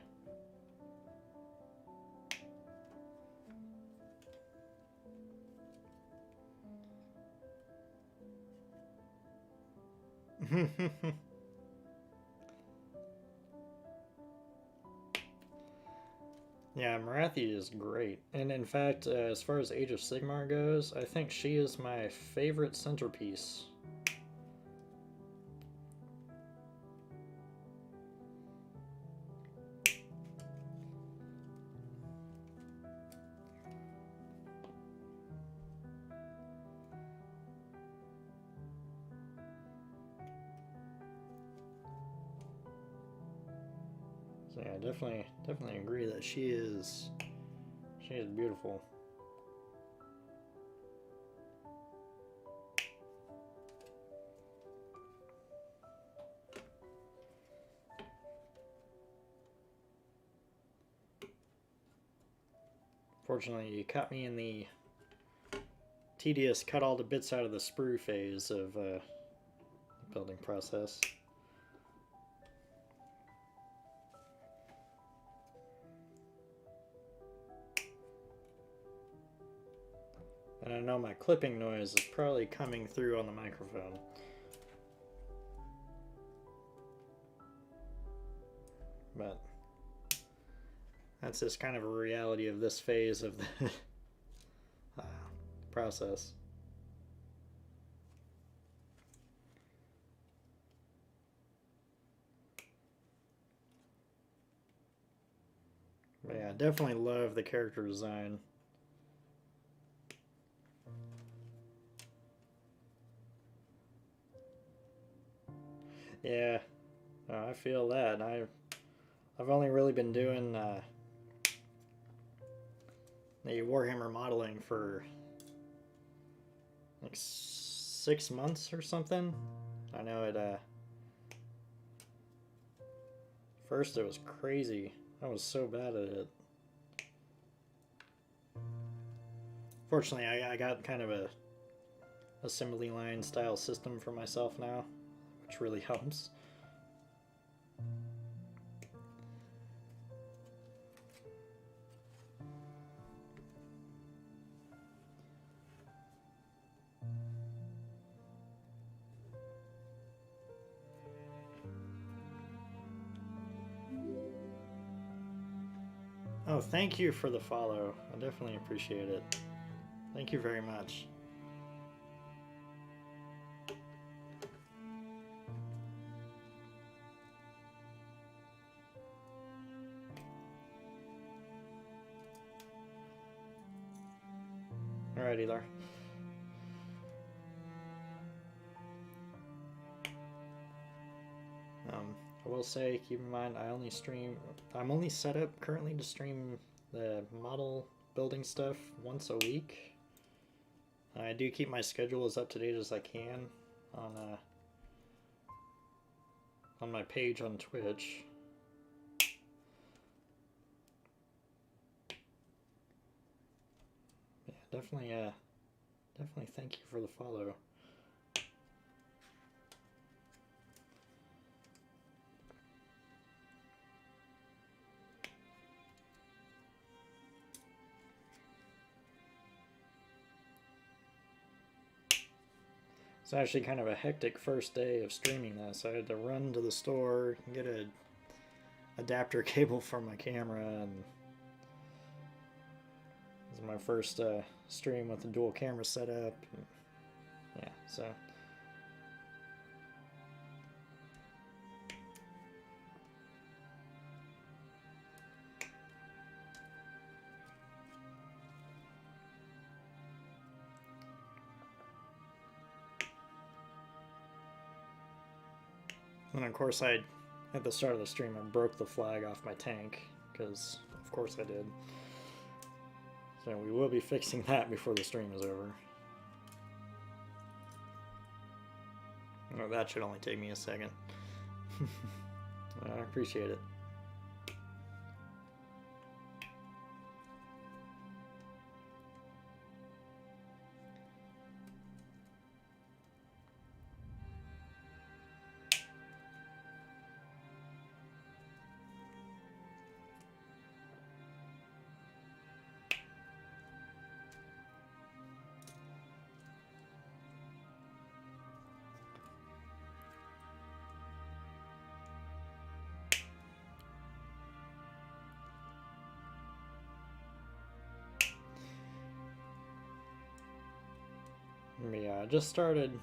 Speaker 1: Yeah, Morathi is great. And in fact, as far as Age of Sigmar goes, I think she is my favorite centerpiece. So yeah, definitely agree that she is beautiful. Fortunately, you caught me in the tedious cut all the bits out of the sprue phase of the building process. And I know my clipping noise is probably coming through on the microphone. But that's just kind of a reality of this phase of the process. But yeah, I definitely love the character design. Yeah, I feel that. I've only really been doing the Warhammer modeling for like 6 months or something. I know it. First it was crazy. I was so bad at it. Fortunately, I got kind of a assembly line style system for myself now, which really helps. Oh, thank you for the follow. I definitely appreciate it. Thank you very much. Alrighty there. I will say, keep in mind, I'm only set up currently to stream the model building stuff once a week. I do keep my schedule as up to date as I can on my page on Twitch. Yeah, definitely thank you for the follow. It's actually kind of a hectic first day of streaming this. I had to run to the store, get a adapter cable for my camera, and this is my first stream with the dual camera setup. Yeah, so and of course at the start of the stream I broke the flag off my tank, because of course I did. So we will be fixing that before the stream is over. Oh, that should only take me a second. I appreciate it. Yeah, I just started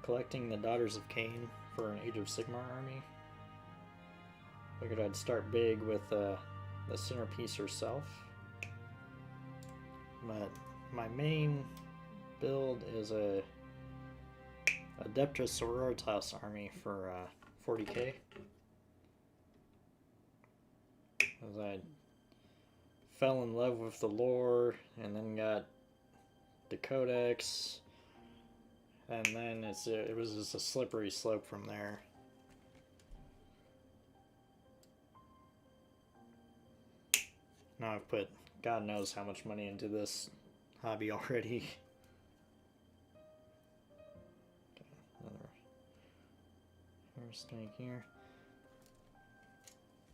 Speaker 1: collecting the Daughters of Khaine for an Age of Sigmar army. Figured I'd start big with the centerpiece herself. But my main build is a Adeptus Sororitas army for 40k. As I fell in love with the lore and then got the Codex. And then it was just a slippery slope from there. Now I've put God knows how much money into this hobby already. Okay, another hairstake here.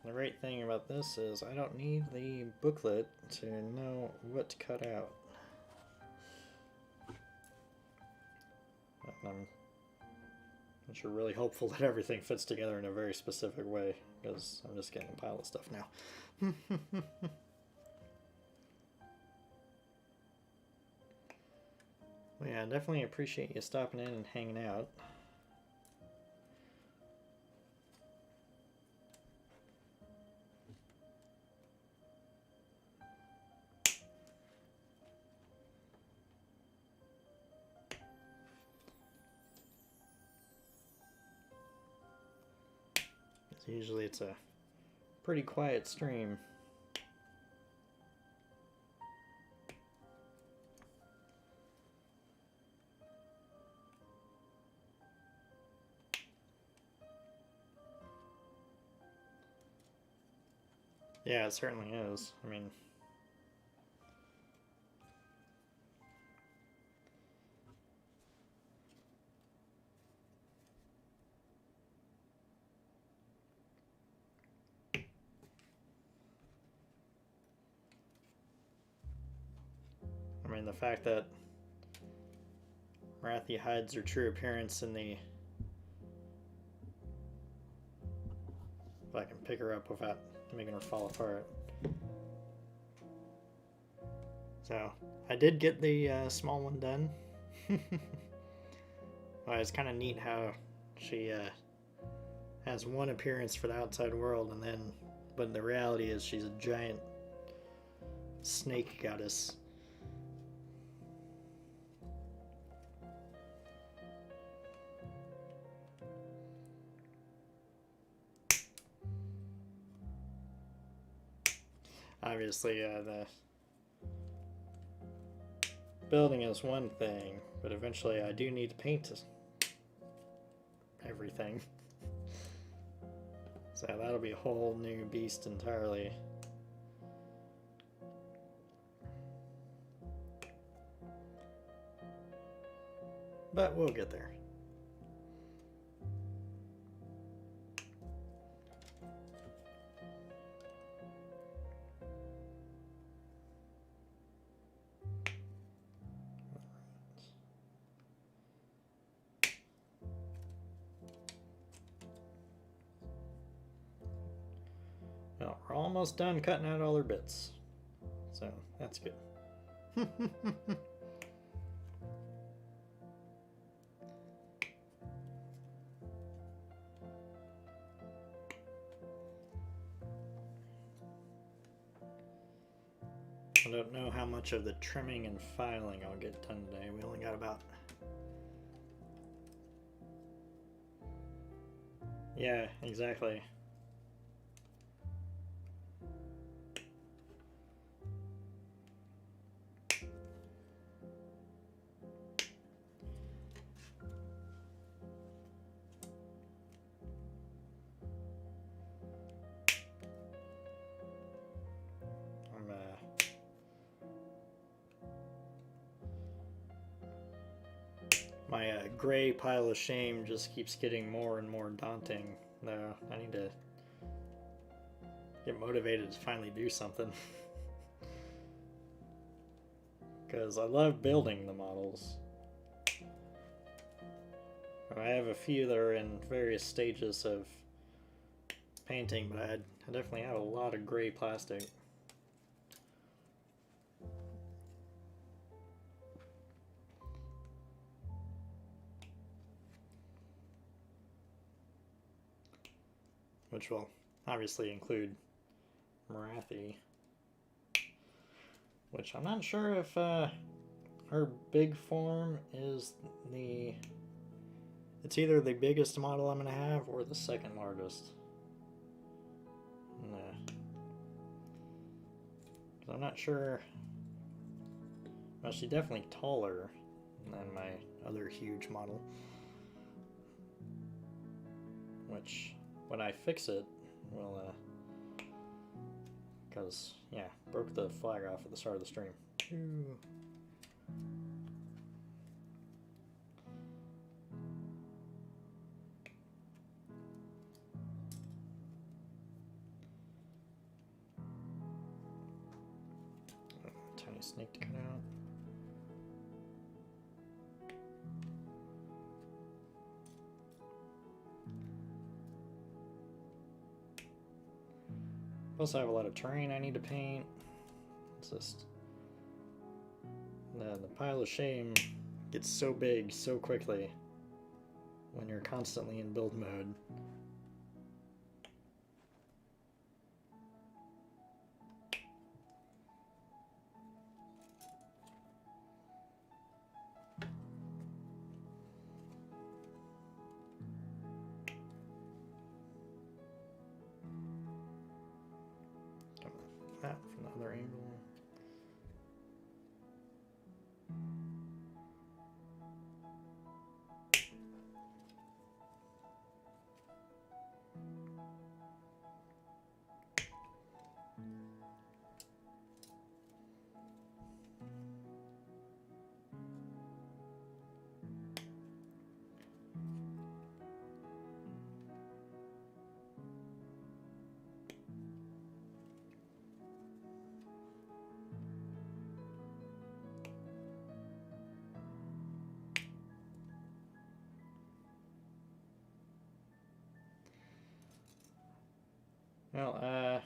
Speaker 1: The great thing about this is I don't need the booklet to know what to cut out. I'm sure really hopeful that everything fits together in a very specific way, because I'm just getting a pile of stuff now. Well, yeah, I definitely appreciate you stopping in and hanging out. Usually it's a pretty quiet stream. Yeah, it certainly is. I mean, the fact that Morathi hides her true appearance in the... If I can pick her up without making her fall apart. So, I did get the small one done. Well, it's kind of neat how she has one appearance for the outside world, and then, but the reality is she's a giant snake goddess. Obviously, the building is one thing, but eventually I do need to paint everything. So that'll be a whole new beast entirely. But we'll get there. Well, we're almost done cutting out all their bits. So that's good. I don't know how much of the trimming and filing I'll get done today. We only got about... Yeah, exactly. My gray pile of shame just keeps getting more and more daunting. No, I need to get motivated to finally do something. Because I love building the models. I have a few that are in various stages of painting, but I definitely have a lot of gray plastic. Which will obviously include Morathi. Which I'm not sure if her big form is the... It's either the biggest model I'm going to have or the second largest. Nah. I'm not sure... Well, she's definitely taller than my other huge model. Which... when I fix it, will, because, yeah, broke the flag off at the start of the stream. Ooh. Tiny snake to cut out. Plus I have a lot of terrain I need to paint. It's just... the pile of shame gets so big so quickly when you're constantly in build mode. That from the other angle. Well, I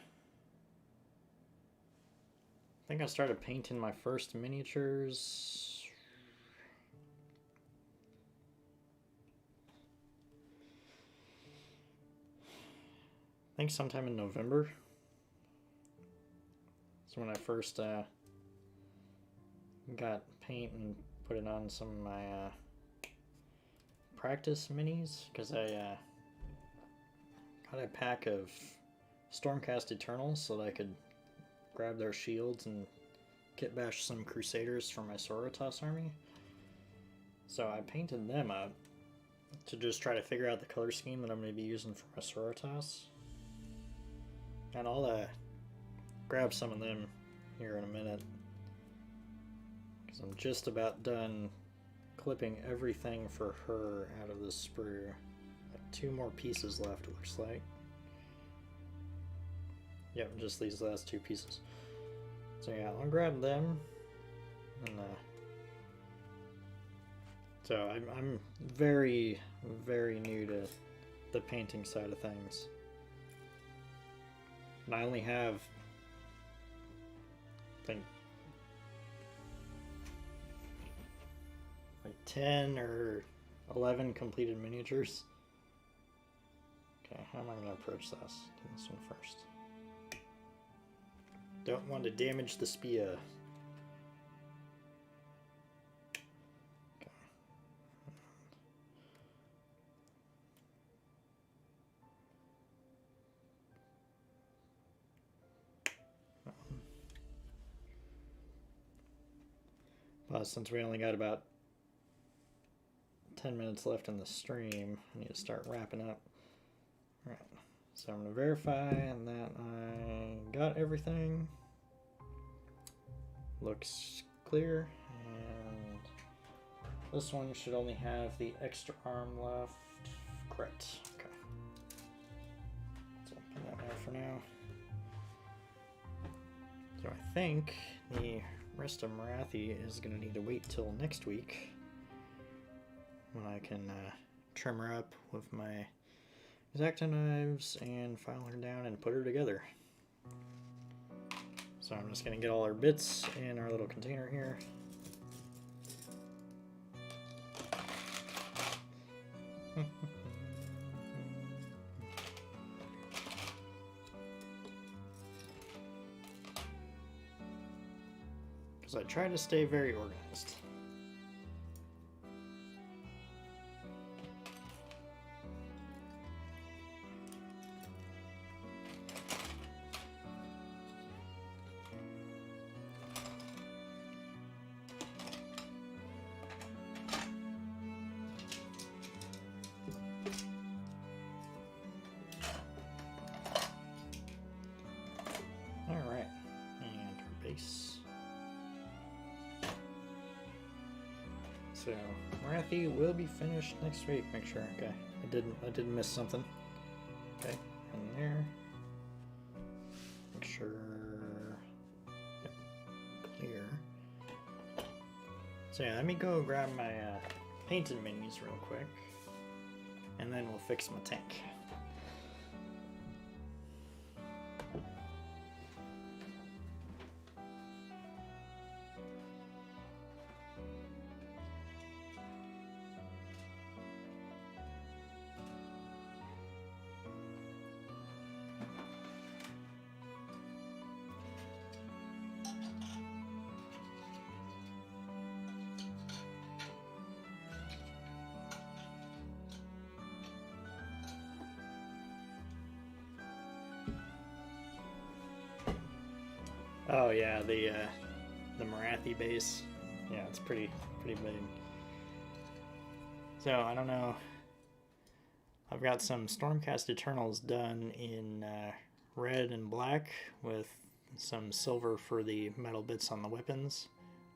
Speaker 1: think I started painting my first miniatures. I think sometime in November. That's when I first got paint and put it on some of my practice minis, because I got a pack of Stormcast Eternals so that I could grab their shields and kit bash some Crusaders for my Sorotas army. So I painted them up to just try to figure out the color scheme that I'm going to be using for my Sorotas. And I'll grab some of them here in a minute, because I'm just about done clipping everything for her out of this sprue. I have 2 more pieces left, it looks like. Yep, just these last 2 pieces. So yeah, I'll grab them, and so I'm very, very new to the painting side of things. And I only have, I think, like 10 or 11 completed miniatures. Okay, how am I going to approach this? Do this one first. Don't want to damage the spear. Okay. Well, since we only got about 10 minutes left in the stream, I need to start wrapping up. Alright, so I'm going to verify that I got everything. Looks clear, and this one should only have the extra arm left. Correct. Okay. So put that there for now. So I think the rest of Morathi is going to need to wait till next week, when I can trim her up with my X-Acto knives and file her down and put her together. So I'm just going to get all our bits in our little container here. Because I try to stay very organized. So Morathi will be finished next week. Make sure. Okay, I didn't miss something. Okay, and there. Make sure. Yep, clear. So yeah, let me go grab my painted minis real quick, and then we'll fix my tank. Oh yeah, the Morathi base. Yeah, it's pretty big. So I don't know. I've got some Stormcast Eternals done in red and black with some silver for the metal bits on the weapons.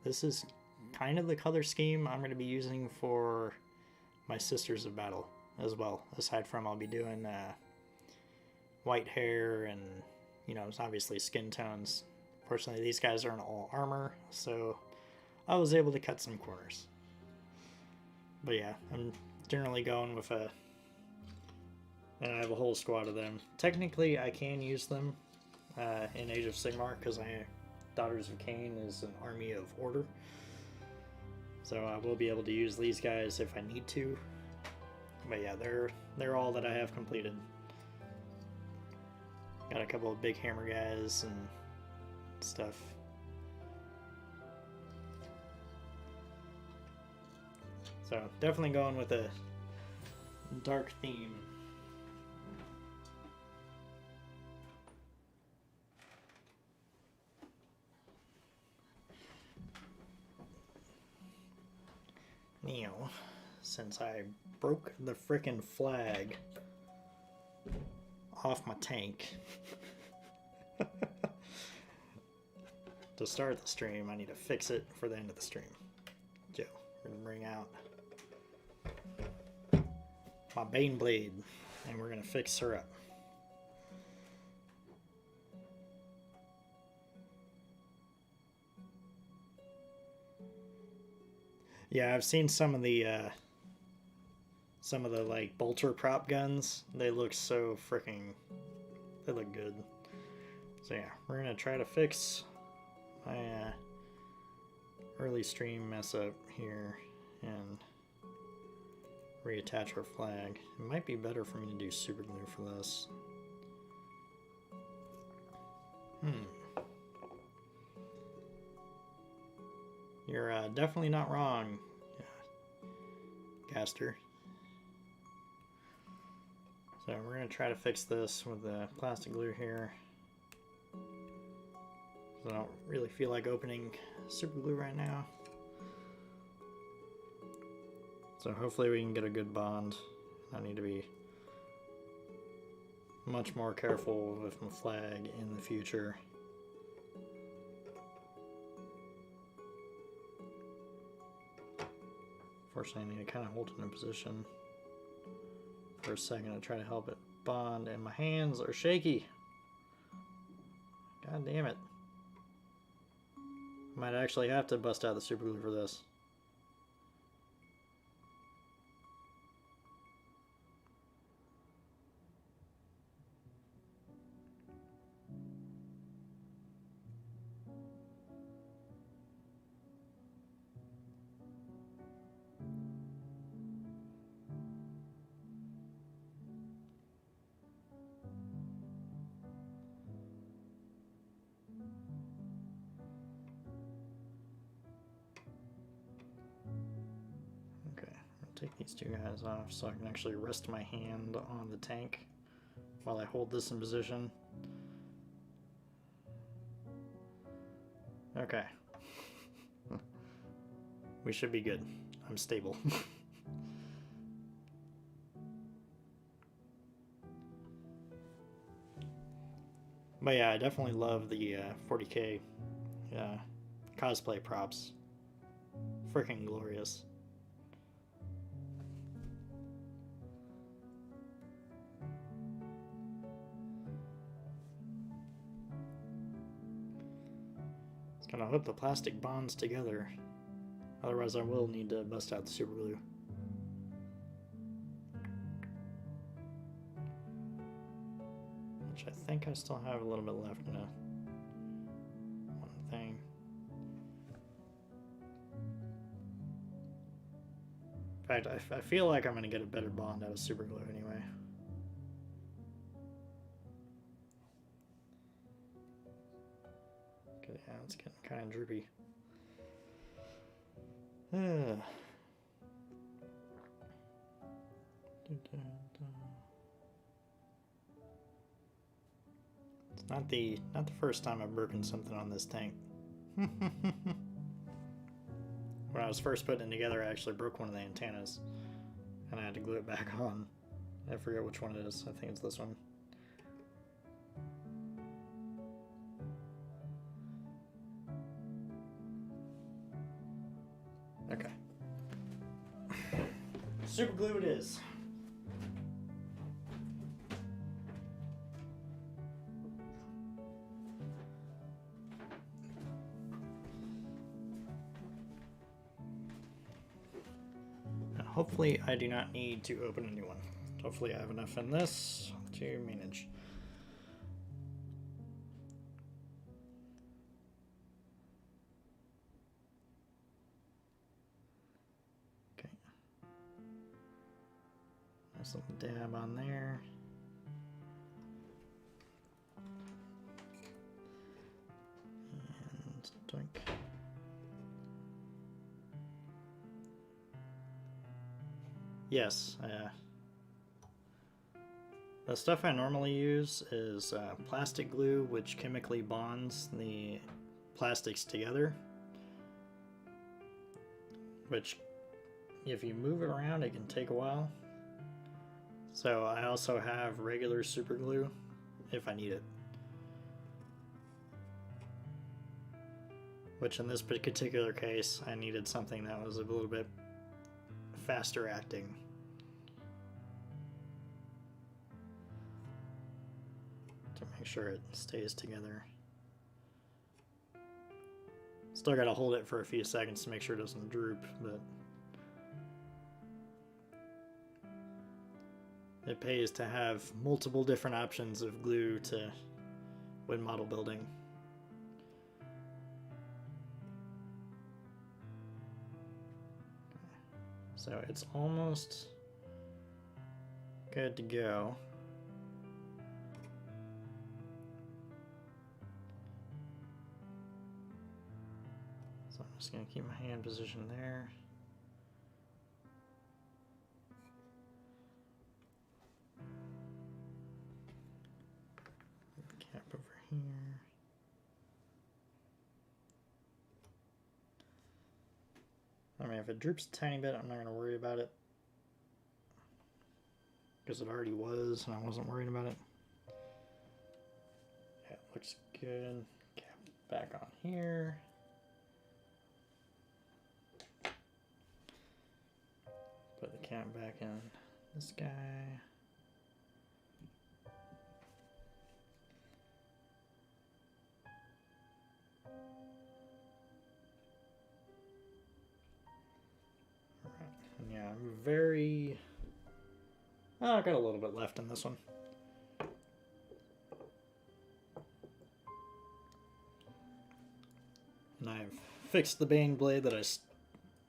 Speaker 1: This is kind of the color scheme I'm going to be using for my Sisters of Batle as well. Aside from I'll be doing white hair and, you know, it's obviously skin tones. Fortunately, these guys aren't all armor, so I was able to cut some corners. But yeah, I'm generally going with and I have a whole squad of them. Technically, I can use them in Age of Sigmar, because Daughters of Khaine is an army of order. So I will be able to use these guys if I need to. But yeah, they're all that I have completed. Got a couple of big hammer guys and stuff. So definitely going with a dark theme. now, since I broke the frickin' flag off my tank. To start the stream, I need to fix it for the end of the stream. So, we're gonna bring out my Bane Blade, and we're gonna fix her up. Yeah, I've seen some of the like bolter prop guns. They look so freaking, they look good. So yeah, we're gonna try to fix my early stream mess up here and reattach our flag. It might be better for me to do super glue for this. You're definitely not wrong, Gaster. So we're going to try to fix this with the plastic glue here. I don't really feel like opening super glue right now. So hopefully we can get a good bond. I need to be much more careful with my flag in the future. Fortunately, I need to kind of hold it in a position for a second to try to help it bond, and my hands are shaky. God damn it. Might actually have to bust out the super glue for this. Take these two guys off so I can actually rest my hand on the tank while I hold this in position. Okay. We should be good. I'm stable. But yeah, I definitely love the 40K cosplay props. Freaking glorious. I hope the plastic bonds together. Otherwise I will need to bust out the super glue. Which I think I still have a little bit left in one thing. In fact, I feel like I'm going to get a better bond out of super glue anyway. Yeah, it's getting kind of droopy. It's not the first time I've broken something on this tank. When I was first putting it together, I actually broke one of the antennas, and I had to glue it back on. I forget which one it is. I think it's this one. Okay. Super glue it is. Now, hopefully I do not need to open a new one. Hopefully I have enough in this to manage. Nice little dab on there. And doink. Yes, the stuff I normally use is plastic glue, which chemically bonds the plastics together, which if you move it around, it can take a while. So I also have regular super glue if I need it. Which in this particular case, I needed something that was a little bit faster acting. To make sure it stays together. Still gotta hold it for a few seconds to make sure it doesn't droop, but it pays to have multiple different options of glue when model building. So it's almost good to go. So I'm just going to keep my hand positioned there. Cap over here. I mean, if it droops a tiny bit, I'm not going to worry about it. Because it already was, and I wasn't worried about it. Yeah, it looks good. Cap back on here. Put the cap back in this guy. Yeah, I'm very... Oh, I got a little bit left in this one. And I've fixed the Bane blade that I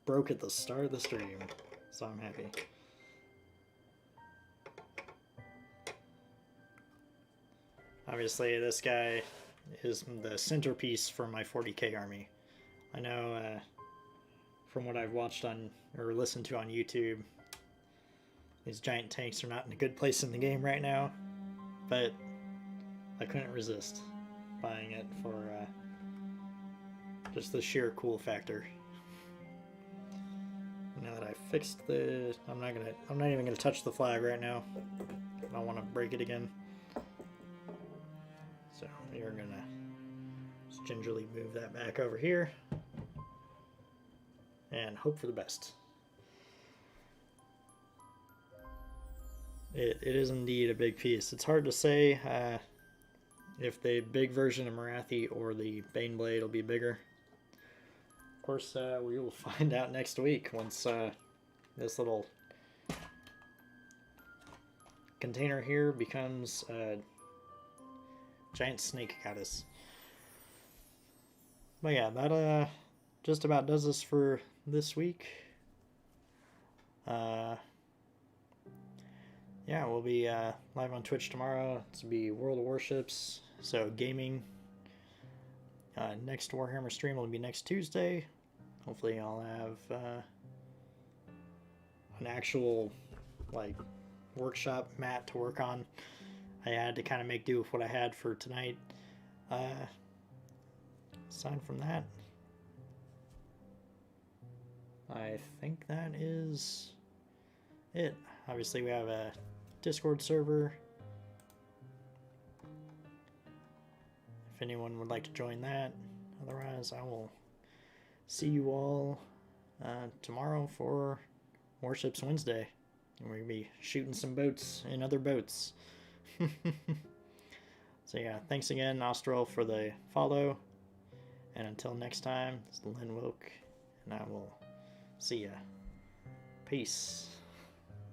Speaker 1: broke at the start of the stream, so I'm happy. Obviously, this guy is the centerpiece for my 40k army. I know from what I've watched on or listened to on YouTube, these giant tanks are not in a good place in the game right now, but I couldn't resist buying it for just the sheer cool factor. Now that I fixed the, I'm not even gonna touch the flag right now. I don't want to break it again. So we're gonna just gingerly move that back over here and hope for the best. It is indeed a big piece. It's hard to say if the big version of Morathi or the Bane blade will be bigger. Of course, we will find out next week once this little container here becomes a giant snake goddess. But yeah, that just about does this for this week. Yeah, we'll be live on Twitch tomorrow. It's will be World of Warships, so gaming. Next Warhammer stream will be next Tuesday. Hopefully I'll have an actual workshop mat to work on. I had to kind of make do with what I had for tonight. Aside from that, I think that is it. Obviously we have a Discord server. If anyone would like to join that. Otherwise, I will see you all tomorrow for Warships Wednesday. And we're going to be shooting some boats in other boats. So yeah, thanks again, Nostril, for the follow. And until next time, it's Lynn Wilk, and I will see ya. Peace.